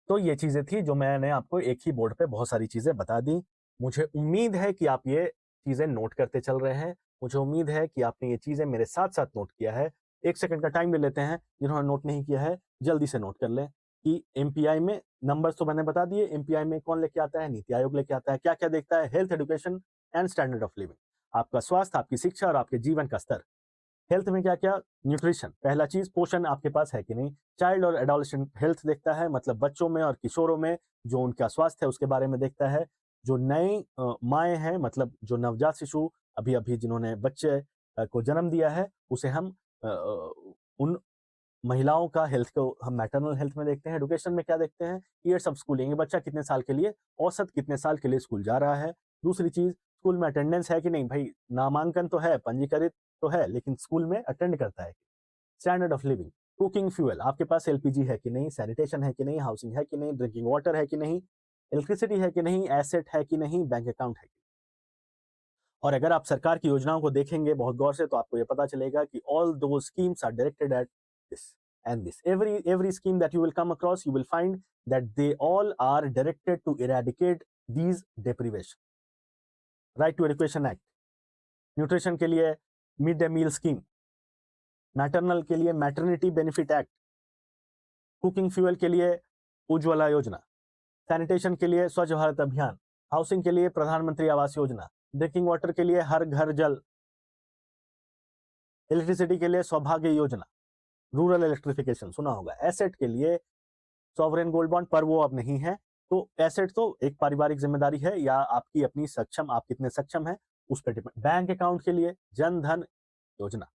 तो ये चीजें थी जो मैंने आपको एक ही बोर्ड पे बहुत सारी चीजें बता दी। मुझे उम्मीद है कि आप ये चीजें नोट करते चल रहे हैं, मुझे उम्मीद है कि आपने ये चीजें मेरे साथ साथ नोट किया है। 1 सेकंड का टाइम ले लेते हैं, जिन्होंने नोट नहीं किया है जल्दी से नोट कर लें कि एमपीआई में नंबर्स तो मैंने बता दिए, एमपीआई में कौन लेके आता है, नीति आयोग लेके आता है। क्या क्या देखता है? Health, education and standard of living, आपका स्वास्थ्य, आपकी शिक्षा और आपके जीवन का स्तर। हेल्थ में क्या क्या? न्यूट्रिशन, पहला चीज, पोषण आपके पास है कि नहीं। चाइल्ड और एडोलेसेंट हेल्थ देखता है, मतलब बच्चों में और किशोरों में जो उनका स्वास्थ्य है उसके बारे में देखता है। जो नई माएँ हैं, मतलब जो नवजात शिशु अभी अभी जिन्होंने बच्चे को जन्म दिया है, उसे हम उन महिलाओं का हेल्थ को हम मैटरनल हेल्थ में देखते हैं। एडुकेशन में क्या देखते हैं, ईयर्स ऑफ स्कूलिंग, बच्चा कितने साल के लिए, औसत कितने साल के लिए स्कूल जा रहा है। दूसरी चीज, स्कूल में अटेंडेंस है कि नहीं, भाई नामांकन तो है, पंजीकृत तो है, लेकिन स्कूल में अटेंड करता है। Standard of living, cooking fuel, आपके पास एलपीजी है कि नहीं, सैनिटेशन है कि नहीं, हाउसिंग है कि नहीं, ड्रिंकिंग वाटर है कि नहीं, इलेक्ट्रिसिटी है कि नहीं, एसेट है कि नहीं, बैंक अकाउंट है कि नहीं। और अगर आप सरकार की योजनाओं को देखेंगे बहुत गौर से, तो आपको ये पता चलेगा कि all those schemes are directed at this and this. every scheme that you will come across, you will find that they all are directed to eradicate these deprivation. Right to education act, nutrition के लिए mid day meal scheme, maternal के लिए maternity benefit act, cooking fuel के लिए उज्ज्वला योजना, sanitation के लिए स्वच्छ भारत अभियान, हाउसिंग के लिए प्रधानमंत्री आवास योजना, ड्रिंकिंग वाटर के लिए हर घर जल, इलेक्ट्रिसिटी के लिए सौभाग्य योजना, रूरल इलेक्ट्रिफिकेशन सुना होगा, एसेट के लिए सॉवरेन गोल्ड बॉन्ड, पर वो अब नहीं है। तो एसेट तो एक पारिवारिक जिम्मेदारी है या आपकी अपनी सक्षम, आप कितने सक्षम हैं उस पर डिपेंड। बैंक अकाउंट के लिए जन धन योजना।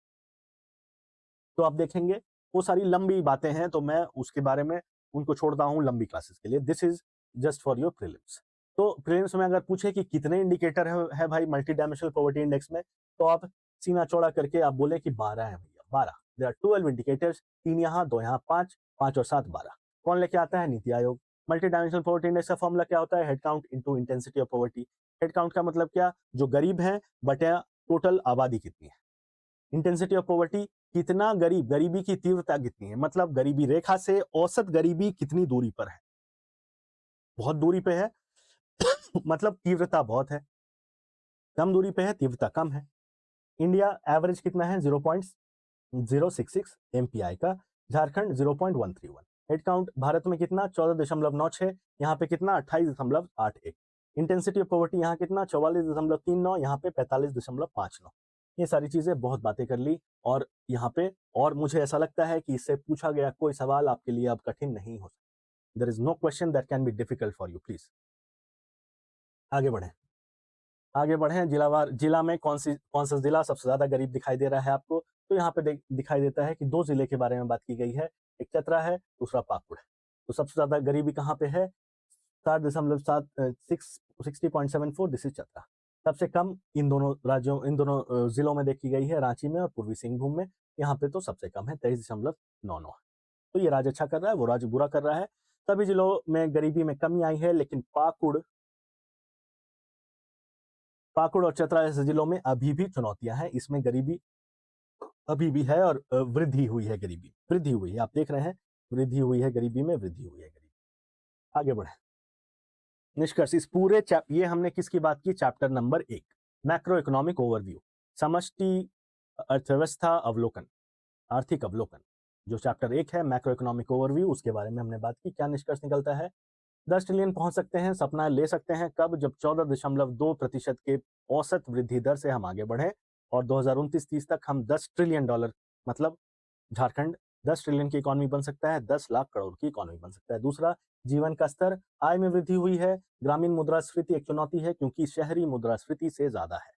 तो आप देखेंगे वो सारी लंबी बातें हैं, तो मैं उसके बारे में उनको छोड़ता हूं लंबी क्लासेस के लिए। This is just for your prelims. तो प्रीलिम्स में अगर पूछे कि कितने इंडिकेटर है भाई मल्टी डायमेंशनल पॉवर्टी इंडेक्स में, तो आप सीना चौड़ा करके आप बोले कि 12 है भैया, 12। देयर आर 12 इंडिकेटर्स, 3 यहाँ, 2 यहाँ, 5 और 7 12। कौन लेके आता है? NITI Aayog. Multi dimensional poverty index का फॉर्मूला क्या होता है? Head count into intensity of poverty. Head count का मतलब क्या? जो गरीब है बटे टोटल आबादी कितनी है। इंटेंसिटी ऑफ पॉवर्टी, कितना गरीब, गरीबी की तीव्रता कितनी है, मतलब गरीबी रेखा से औसत गरीबी कितनी दूरी पर है। बहुत दूरी पे है मतलब तीव्रता बहुत है, कम दूरी पे है तीव्रता कम है। इंडिया एवरेज कितना है? 0.066 एमपीआई का, झारखंड 0.131। हेड काउंट भारत में कितना? 14.96, यहाँ पे कितना? 28.81। इंटेंसिटी ऑफ पॉवर्टी यहाँ कितना? 44.39, यहाँ पे 45.59। ये सारी चीजें बहुत बातें कर ली, और यहाँ पे और मुझे ऐसा लगता है कि इससे पूछा गया कोई सवाल आपके लिए अब कठिन नहीं हो सकता। There is no question that can be difficult for you. Please आगे बढ़ें। आगे बढ़े, जिलावार, जिला में कौन सा जिला सबसे ज्यादा गरीब दिखाई दे रहा है आपको? तो यहाँ पे दिखाई देता है कि 2 जिले के बारे में बात की गई है, एक चतरा है, दूसरा पाकुड़ है। तो सबसे ज्यादा गरीबी कहाँ पे है? 60.74, दिस इज चतरा। सबसे कम इन दोनों राज्यों, इन दोनों जिलों में देखी गई है, रांची में और पूर्वी सिंहभूम में। यहाँ पे तो सबसे कम है, 23.99। तो ये राज्य अच्छा कर रहा है, वो राज्य बुरा कर रहा है। सभी जिलों में गरीबी में कमी आई है, लेकिन पाकुड़ और चतरा जैसे जिलों में अभी भी चुनौतियां हैं। इसमें गरीबी अभी भी है, और वृद्धि हुई है, गरीबी वृद्धि हुई है, आप देख रहे हैं, वृद्धि हुई है गरीबी में, वृद्धि हुई है गरीबी। आगे बढ़े। निष्कर्ष, इस पूरे ये हमने किसकी बात की? Chapter number 1, macro economic overview, समष्टि अर्थव्यवस्था अवलोकन, आर्थिक अवलोकन। जो चैप्टर 1 है मैक्रो इकोनॉमिक ओवरव्यू, उसके बारे में हमने बात की। क्या निष्कर्ष निकलता है? 10 ट्रिलियन पहुंच सकते हैं, सपना ले सकते हैं कब? जब 14.2% के औसत वृद्धि दर से हम आगे बढ़े, और 2029-30 तक हम 10 ट्रिलियन डॉलर, मतलब झारखंड 10 ट्रिलियन की इकोनॉमी बन सकता है, 10 लाख करोड़ की इकोनॉमी बन सकता है। दूसरा, जीवन का स्तर, आय में वृद्धि हुई है। ग्रामीण मुद्रास्फीति एक चुनौती है, क्योंकि शहरी मुद्रास्फीति से ज्यादा है।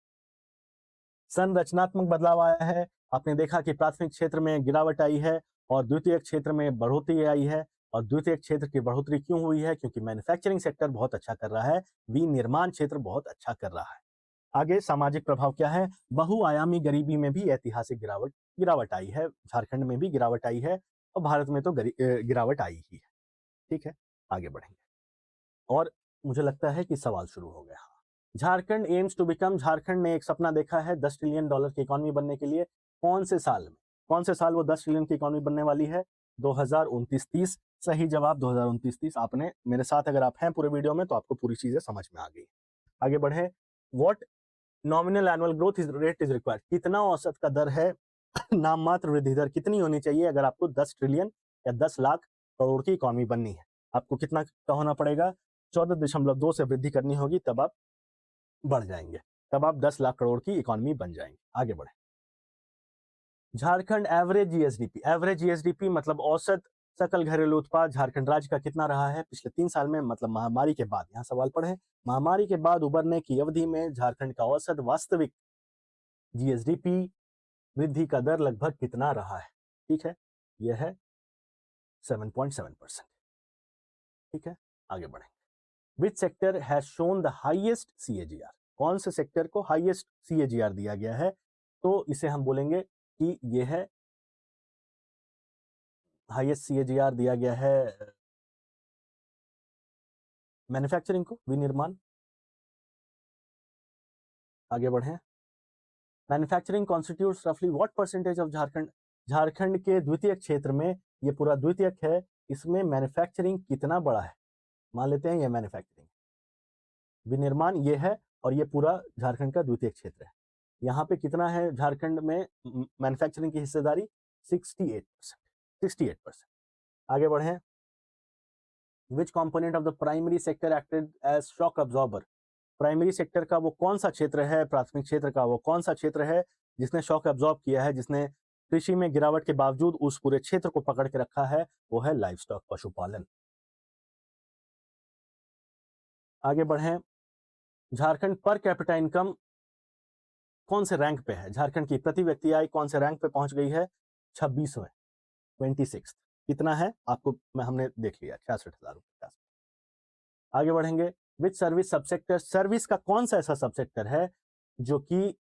संरचनात्मक बदलाव आया है, आपने देखा कि प्राथमिक क्षेत्र में गिरावट आई है और द्वितीयक क्षेत्र में बढ़ोतरी आई है। और द्वितीयक क्षेत्र की बढ़ोतरी क्यों हुई है? क्योंकि मैन्युफैक्चरिंग सेक्टर बहुत अच्छा कर रहा है, विनिर्माण क्षेत्र बहुत अच्छा कर रहा है। आगे सामाजिक प्रभाव क्या है? बहुआयामी गरीबी में भी ऐतिहासिक गिरावट आई है, झारखंड में भी गिरावट आई है, और भारत में तो गिरावट आई ही है। ठीक है, आगे बढ़ेंगे। और मुझे लगता है कि सवाल शुरू हो गया। Jharkhand aims to become, Jharkhand ने एक सपना देखा है 10 ट्रिलियन डॉलर की इकोनॉमी बनने के लिए। कौन से साल में? कौन से साल वो 10 ट्रिलियन की इकोनॉमी बनने वाली है? 2029-30। सही जवाब 2029-30। आपने मेरे साथ अगर आप हैं पूरे वीडियो में, तो आपको पूरी चीजें समझ में आ गई। आगे बढ़े। What nominal annual growth rate is required, कितना औसत का दर है नाम मात्र वृद्धि दर कितनी होनी चाहिए अगर आपको 10 ट्रिलियन या 10 लाख करोड़ की इकोनॉमी बननी है? आपको कितना का होना पड़ेगा? 14.2 से वृद्धि करनी होगी, तब आप बढ़ जाएंगे, तब आप 10 लाख करोड़ की इकोनॉमी बन जाएंगे। आगे बढ़े। झारखंड एवरेज जीएसडीपी मतलब औसत सकल घरेलू उत्पाद झारखंड राज्य का कितना रहा है पिछले 3 साल में, मतलब महामारी के बाद। यहाँ सवाल पढ़े, महामारी के बाद उबरने की अवधि में झारखंड का औसत वास्तविक जीएसडीपी वृद्धि का दर लगभग कितना रहा है? ठीक है, ये है 7.7%। ठीक है, आगे बढ़ेंगे। Which sector has shown the highest CAGR? कौन से सेक्टर को हाईएस्ट CAGR दिया गया है? तो इसे हम बोलेंगे कि ये है हाईएस्ट CAGR दिया गया है मैन्युफैक्चरिंग को, विनिर्माण। आगे बढ़ें। मैन्युफैक्चरिंग कॉन्स्टिट्यूट्स रफली what percentage of Jharkhand? Jharkhand के द्वितीयक क्षेत्र में, ये पूरा द्वितीयक है, इसमें मैन्युफैक्चरिंग कितना बड़ा है? मान लेते हैं ये मैन्युफैक्चरिंग, विनिर्माण ये है, और ये पूरा झारखंड का द्वितीयक क्षेत्र है। यहाँ पे कितना है झारखंड में मैन्युफैक्चरिंग की हिस्सेदारी? 68%। आगे बढ़ें। Which component of the primary sector acted as shock absorber? Primary sector का वो कौन सा क्षेत्र है, प्राथमिक क्षेत्र का वो कौन सा क्षेत्र है जिसने शॉक अब्जॉर्ब किया है, जिसने कृषि में गिरावट के बावजूद उस पूरे क्षेत्र को पकड़ के रखा है? वो है लाइव स्टॉक, पशुपालन। आगे बढ़ें। झारखंड पर कैपिटा इनकम कौन से रैंक पे है? झारखंड की प्रति व्यक्ति आय कौन से रैंक पे पहुंच गई है? 26वें, 26। कितना है आपको हमने देख लिया, 66,000 रुपए। आगे बढ़ेंगे। विच सर्विस सबसेक्टर? सर्विस का कौन सा ऐसा सबसेक्टर है जो कि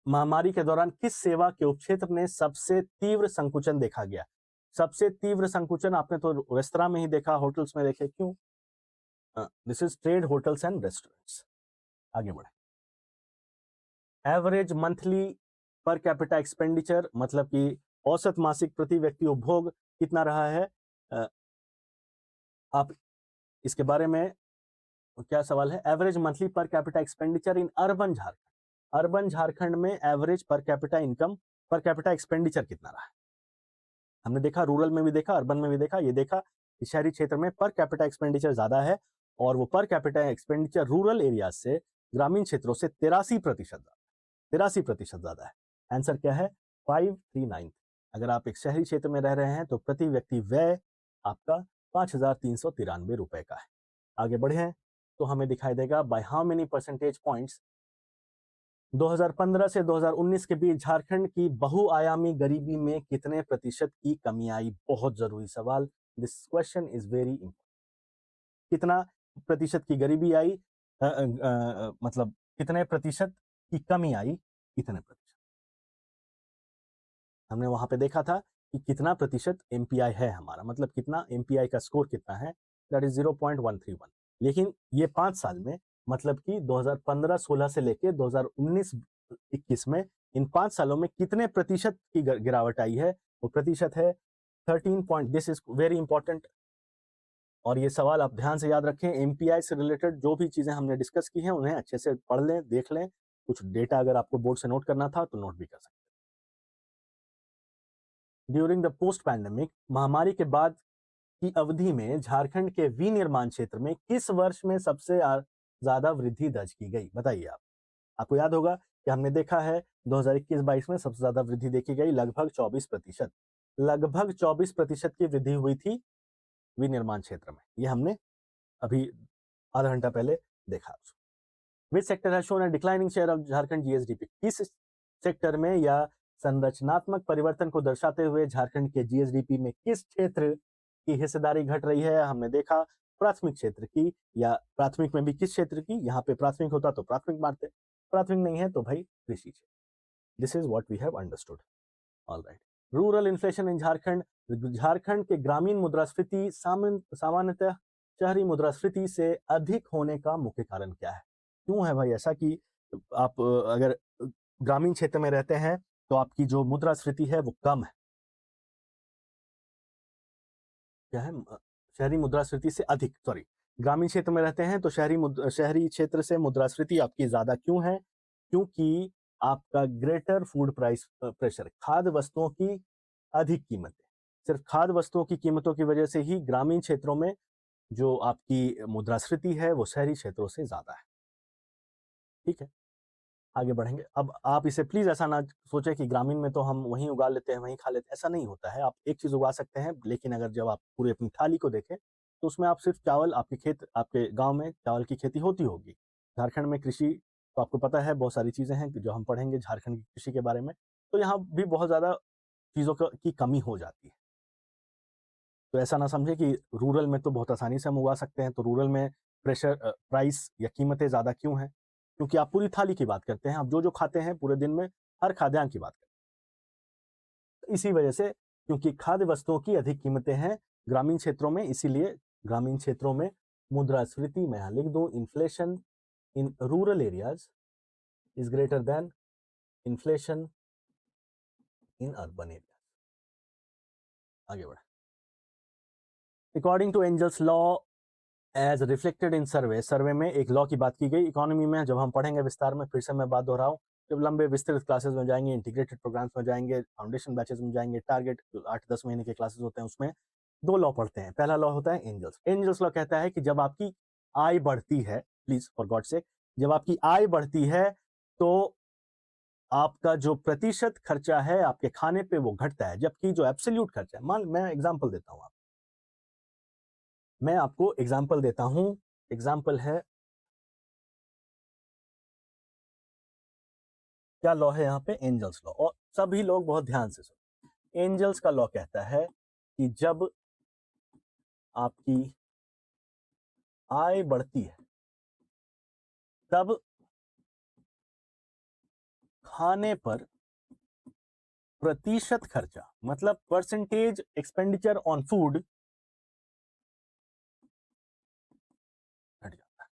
महामारी के दौरान किस सेवा के उपक्षेत्र में सबसे तीव्र संकुचन देखा गया? सबसे तीव्र संकुचन आपने तो रेस्तरां में ही देखा, होटल्स में देखे, क्यों? This is trade, hotels and restaurants. आगे बढ़े। Average monthly per capita expenditure, मतलब कि औसत मासिक प्रति व्यक्ति उपभोग कितना रहा है? आप इसके बारे में क्या सवाल है? Average monthly per capita expenditure in urban Jharkhand. Urban Jharkhand में average per capita income, per capita expenditure कितना रहा है? हमने देखा, रूरल में भी देखा, अर्बन में भी देखा, ये देखा कि शहरी क्षेत्र में पर कैपिटा एक्सपेंडिचर ज्यादा है, और वो पर कैपिटा एक्सपेंडिचर रूरल एरिया से, ग्रामीण क्षेत्रों से 83% ज्यादा है। आंसर क्या है? 539। अगर आप एक शहरी क्षेत्र में रह रहे हैं तो प्रति व्यक्ति व्यय आपका 5,393 रुपए का है। आगे बढ़े हैं तो हमें दिखाई देगा by how many percentage points 2015 से 2019 के बीच झारखंड की बहुआयामी गरीबी में कितने प्रतिशत की कमी आई? बहुत जरूरी सवाल, this question is very important. कितना प्रतिशत की गरीबी आई, मतलब कितने प्रतिशत की कमी आई, कितने प्रतिशत? हमने वहां पे देखा था कि कितना प्रतिशत MPI है हमारा, मतलब कितना MPI का स्कोर कितना है, दैट इज 0.131। लेकिन ये 5 साल में, मतलब कि 2015-16 से लेके 2019-21 में, इन 5 सालों में कितने प्रतिशत की गिरावट आई है? वो प्रतिशत है 13 दिस इज वेरी इंपॉर्टेंट, और ये सवाल आप ध्यान से याद रखें। MPI से रिलेटेड जो भी चीजें हमने डिस्कस की हैं उन्हें अच्छे से पढ़ लें, देख लें। कुछ डेटा अगर आपको बोर्ड से नोट करना था तो नोट भी कर सकते हैं। ड्यूरिंग द पोस्ट पैंडेमिक, महामारी के बाद की अवधि में झारखंड के विनिर्माण क्षेत्र में किस वर्ष में सबसे ज्यादा वृद्धि दर्ज की गई? बताइए आप। आपको याद होगा कि हमने देखा है 2021-22 में सबसे ज्यादा वृद्धि देखी गई, लगभग 24%। लगभग 24% की वृद्धि हुई थी विनिर्माण क्षेत्र में। ये हमने अभी आधा घंटा पहले देखा। Which sector has shown a declining share of Jharkhand GSDP? किस सेक्टर में या संरचनात्मक परिवर्तन को दर्शाते हुए झारखंड के GSDP में किस क्षेत्र की हिस्सेदारी घट रही है? हमने देखा प्राथमिक क्षेत्र की, या प्राथमिक में भी किस क्षेत्र की? यहाँ पे प्राथमिक होता तो प्राथमिक मारते, प्राथमिक नहीं है तो भाई कृषि क्षेत्र। This is what we have understood. Alright. Rural inflation in Jharkhand, Jharkhand के ग्रामीण मुद्रास्फीति सामान्यतः शहरी मुद्रास्फीति से अधिक होने का मुख्य कारण क्या है? क्यों है भाई ऐसा कि आप अगर ग्रामीण क्षेत्र में रहते हैं तो आपकी जो मुद्रास्फीति है वो कम है? क्या है? शहरी मुद्रास्फीति से अधिक, सॉरी, ग्रामीण क्षेत्र में रहते हैं तो शहरी क्षेत्र से मुद्रास्फीति आपकी ज्यादा क्यों है? क्योंकि आपका ग्रेटर फूड प्राइस प्रेशर, खाद्य वस्तुओं की अधिक कीमतें, सिर्फ खाद्य वस्तुओं की कीमतों की वजह से ही ग्रामीण क्षेत्रों में जो आपकी मुद्रास्फीति है वो शहरी क्षेत्रों से ज्यादा है। ठीक है, आगे बढ़ेंगे। अब आप इसे प्लीज ऐसा ना सोचे कि ग्रामीण में तो हम वहीं उगा लेते हैं, वहीं खा लेते हैं, ऐसा नहीं होता है। आप एक चीज उगा सकते हैं, लेकिन अगर जब आप पूरी अपनी थाली को देखें तो उसमें आप सिर्फ चावल, आपके गांव में चावल की खेती होती होगी। झारखंड में कृषि तो आपको पता है, बहुत सारी चीजें हैं जो हम पढ़ेंगे झारखंड की कृषि के बारे में, तो यहाँ भी बहुत ज्यादा चीज़ों की कमी हो जाती है। तो ऐसा ना समझे कि रूरल में तो बहुत आसानी से हम उगा सकते हैं, तो रूरल में प्राइस या कीमतें ज़्यादा क्यों हैं? क्योंकि आप पूरी थाली की बात करते हैं, आप जो खाते हैं पूरे दिन में, हर खाद्यान्न की बात करते हैं। इसी वजह से, क्योंकि खाद्य वस्तुओं की अधिक कीमतें हैं ग्रामीण क्षेत्रों में, इसीलिए ग्रामीण क्षेत्रों में मुद्रास्फीति, मैं यहाँ लिख दूँ, inflation in rural areas is greater than inflation in urban area. आगे बढ़े। According to Engel's law as reflected in survey में एक लॉ की बात की गई। इकोनॉमी में जब हम पढ़ेंगे विस्तार में, फिर से मैं बात दोहराऊं, जब लंबे विस्तृत क्लासेस में जाएंगे, इंटीग्रेटेड प्रोग्राम्स में जाएंगे, फाउंडेशन बैचेस में जाएंगे, टारगेट 8-10 महीने के क्लासेस होते हैं, उसमें 2 लॉ पढ़ते हैं। पहला लॉ होता है एंजल्स लॉ कहता है कि जब आपकी आय बढ़ती है, प्लीज फॉर गॉड सेक, जब आपकी आय बढ़ती है तो आपका जो प्रतिशत खर्चा है आपके खाने पे वो घटता है, जबकि जो एब्सोल्यूट खर्चा है, मान मैं एग्जांपल देता हूं, मैं आपको एग्जांपल देता हूं। एग्जांपल है, क्या लॉ है यहाँ पे? Engel's law. और सभी लोग बहुत ध्यान से सुनो। एंजल्स का लॉ कहता है कि जब आपकी आय बढ़ती है तब खाने पर प्रतिशत खर्चा, मतलब परसेंटेज एक्सपेंडिचर ऑन फूड, घट जाता है।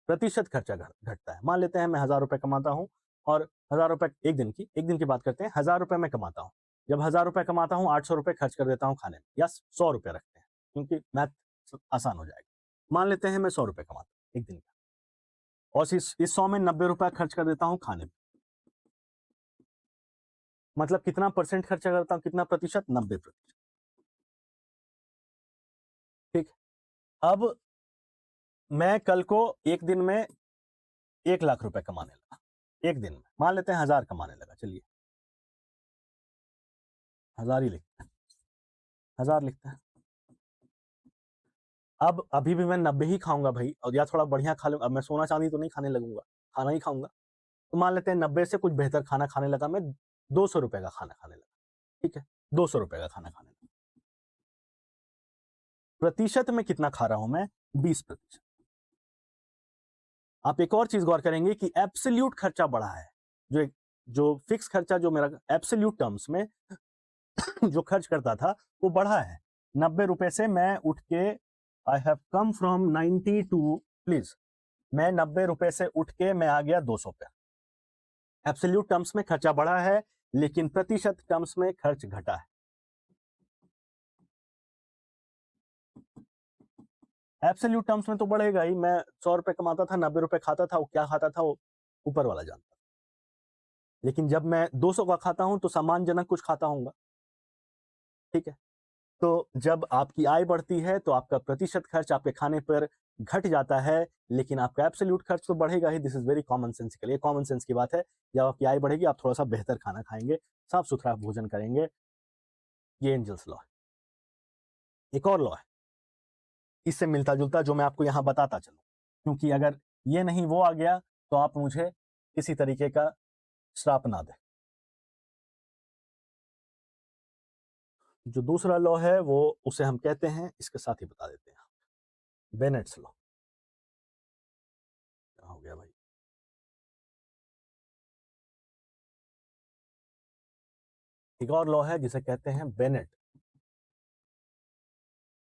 प्रतिशत खर्चा घटता है। मान लेते हैं मैं 1000 रुपए कमाता हूं, और 1000 रुपए एक दिन की बात करते हैं, 1000 रुपए मैं कमाता हूं। जब 1000 रुपए कमाता हूं, 800 रुपए खर्च कर देता हूं खाने में, या 100 रुपए रखते हैं क्योंकि मैथ आसान हो जाएगा। मान लेते हैं मैं 100 रुपए कमाता हूं एक दिन का, और इस 100 में 90 रुपए खर्च कर देता हूं खाने में। मतलब कितना परसेंट खर्चा करता हूं, कितना प्रतिशत? 90%। ठीक। अब मैं कल को एक दिन में 1 लाख रुपए कमाने लगा, एक दिन में मान लेते हैं 1000 कमाने लगा, चलिए 1000 ही लिखते हैं, 1000 लिखते हैं। अब अभी भी मैं 90 ही खाऊंगा भाई, और या थोड़ा बढ़िया खा लूंगा। अब मैं सोना चांदी तो नहीं खाने लगूंगा, खाना ही खाऊंगा। तो मान लेते हैं 90 से कुछ बेहतर खाना खाने लगा मैं, 200 रुपए का खाना खाने लगा। ठीक है, 200 रुपए का खाना खाने लगा। प्रतिशत में कितना खा रहा हूं मैं? 20%। आप एक और चीज गौर करेंगे कि एब्सोल्यूट खर्चा बढ़ा है। जो फिक्स खर्चा जो मेरा एब्सोल्यूट टर्म्स में जो खर्च करता था वो बढ़ा है। 90 रुपए से मैं उठ के, I have come from 90 to, please, मैं 90 रुपए से उठ के मैं आ गया 200 पे। एब्सोल्यूट टर्म्स में खर्चा बढ़ा है, लेकिन प्रतिशत टर्म्स में खर्च घटा है। एब्सोल्यूट टर्म्स में तो बढ़ेगा ही। मैं 100 रुपए कमाता था, 90 रुपए खाता था, वो क्या खाता था वो ऊपर वाला जानता। लेकिन जब मैं 200 का खाता हूं तो सम्मानजनक कुछ खाता हूंगा। ठीक है, तो जब आपकी आय बढ़ती है तो आपका प्रतिशत खर्च आपके खाने पर घट जाता है, लेकिन आपका एब्सोल्यूट खर्च तो बढ़ेगा ही। This is very common sensical, ये कॉमन सेंस की बात है। जब आपकी आय बढ़ेगी आप थोड़ा सा बेहतर खाना खाएंगे, साफ सुथरा भोजन करेंगे। ये एंजल्स लॉ है। एक और लॉ है इससे मिलता जुलता, जो मैं आपको यहां बताता चलूं, क्योंकि अगर ये नहीं वो आ गया तो आप मुझे किसी तरीके का श्राप ना दें। जो दूसरा लॉ है वो, उसे हम कहते हैं, इसके साथ ही बता देते हैं, बेनेट्स लॉ। क्या हो गया भाई? एक और लॉ है जिसे कहते हैं बेनेट।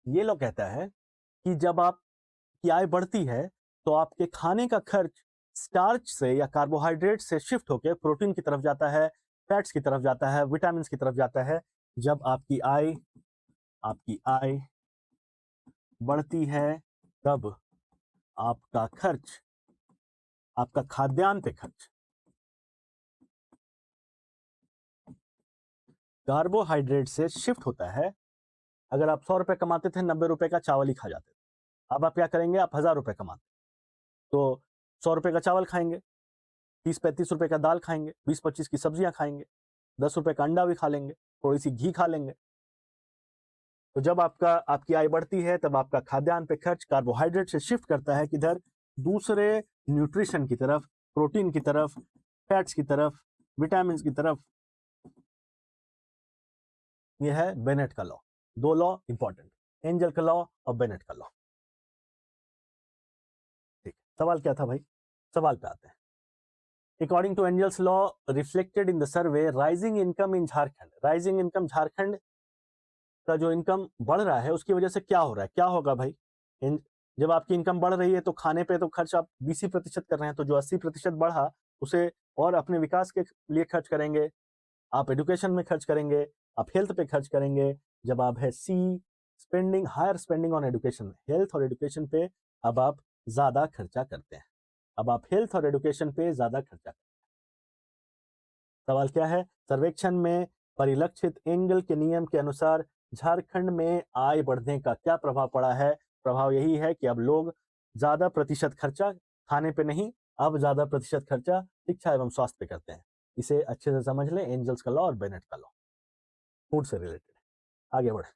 ये लॉ कहता है कि जब आपकी आय बढ़ती है तो आपके खाने का खर्च स्टार्च से या कार्बोहाइड्रेट से शिफ्ट होकर प्रोटीन की तरफ जाता है, फैट्स की तरफ जाता है, विटामिन की तरफ जाता है। जब आपकी आय बढ़ती है तब आपका खर्च, आपका खाद्यान्न पे खर्च कार्बोहाइड्रेट से शिफ्ट होता है। अगर आप 100 रुपए कमाते थे, 90 रुपए का चावल ही खा जाते थे। अब आप क्या करेंगे? आप 1000 रुपए कमाते तो 100 रुपए का चावल खाएंगे, 30-35 रुपए का दाल खाएंगे, 20-25 की सब्जियां खाएंगे, 10 रुपए का अंडा भी खा लेंगे, थोड़ी सी घी खा लेंगे। तो जब आपकी आय बढ़ती है तब आपका खाद्यान्न पे खर्च कार्बोहाइड्रेट से शिफ्ट करता है किधर? दूसरे न्यूट्रिशन की तरफ, प्रोटीन की तरफ, फैट्स की तरफ, विटामिन की तरफ। ये है बेनेट का लॉ। दो लॉ इंपॉर्टेंट, एंजल का लॉ और बेनेट का लॉ। ठीक, सवाल क्या था भाई? सवाल पे आते हैं। According to Engel's law reflected in the survey, rising income in Jharkhand, rising income Jharkhand का जो इनकम बढ़ रहा है उसकी वजह से क्या हो रहा है, क्या होगा भाई? जब आपकी इनकम बढ़ रही है तो खाने पे तो खर्च आप 20% कर रहे हैं, तो जो 80% बढ़ा उसे और अपने विकास के लिए खर्च करेंगे, आप एजुकेशन में खर्च करेंगे, आप हेल्थ पे खर्च करेंगे। जब आप है सी spending, higher spending on education, health और एजुकेशन पे अब आप ज्यादा खर्चा करते हैं, अब आप हेल्थ और एजुकेशन पे ज्यादा खर्चा करते हैं। सवाल क्या है? सर्वेक्षण में परिलक्षित एंगल के नियम के अनुसार झारखंड में आय बढ़ने का क्या प्रभाव पड़ा है? प्रभाव यही है कि अब लोग ज्यादा प्रतिशत खर्चा खाने पे नहीं, अब ज्यादा प्रतिशत खर्चा शिक्षा एवं स्वास्थ्य पे करते हैं। इसे अच्छे से समझ लें, एंजल्स का लॉ और बेनेट का लॉ, फूड से रिलेटेड। आगे बढ़े।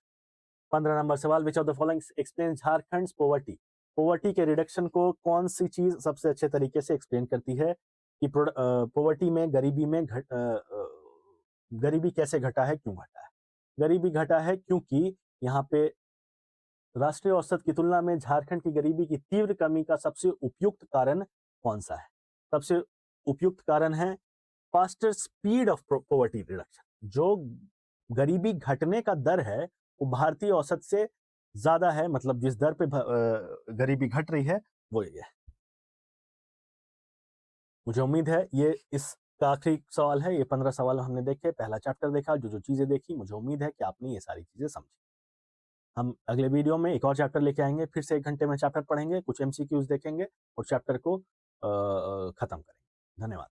15 नंबर सवाल, which of the following explain Jharkhand poverty? Poverty के रिडक्शन को कौन सी चीज सबसे अच्छे तरीके से एक्सप्लेन करती है कि पॉवर्टी में, गरीबी में गरीबी कैसे घटा है, क्यों घटा है? गरीबी घटा है क्योंकि यहाँ पे राष्ट्रीय औसत की तुलना में झारखंड की गरीबी की तीव्र कमी का सबसे उपयुक्त कारण कौन सा है? सबसे उपयुक्त कारण है faster speed of poverty reduction. जो गरीबी घटने का दर है वो भारतीय औसत से ज्यादा है, मतलब जिस दर पे गरीबी घट रही है वो ये है। मुझे उम्मीद है ये इसका आखिरी सवाल है। ये 15 सवाल हमने देखे, पहला चैप्टर देखा, जो जो चीजें देखी, मुझे उम्मीद है कि आपने ये सारी चीजें समझी। हम अगले वीडियो में एक और चैप्टर लेके आएंगे, फिर से 1 घंटे में चैप्टर पढ़ेंगे, कुछ एमसीक्यूज देखेंगे और चैप्टर को खत्म करेंगे। धन्यवाद।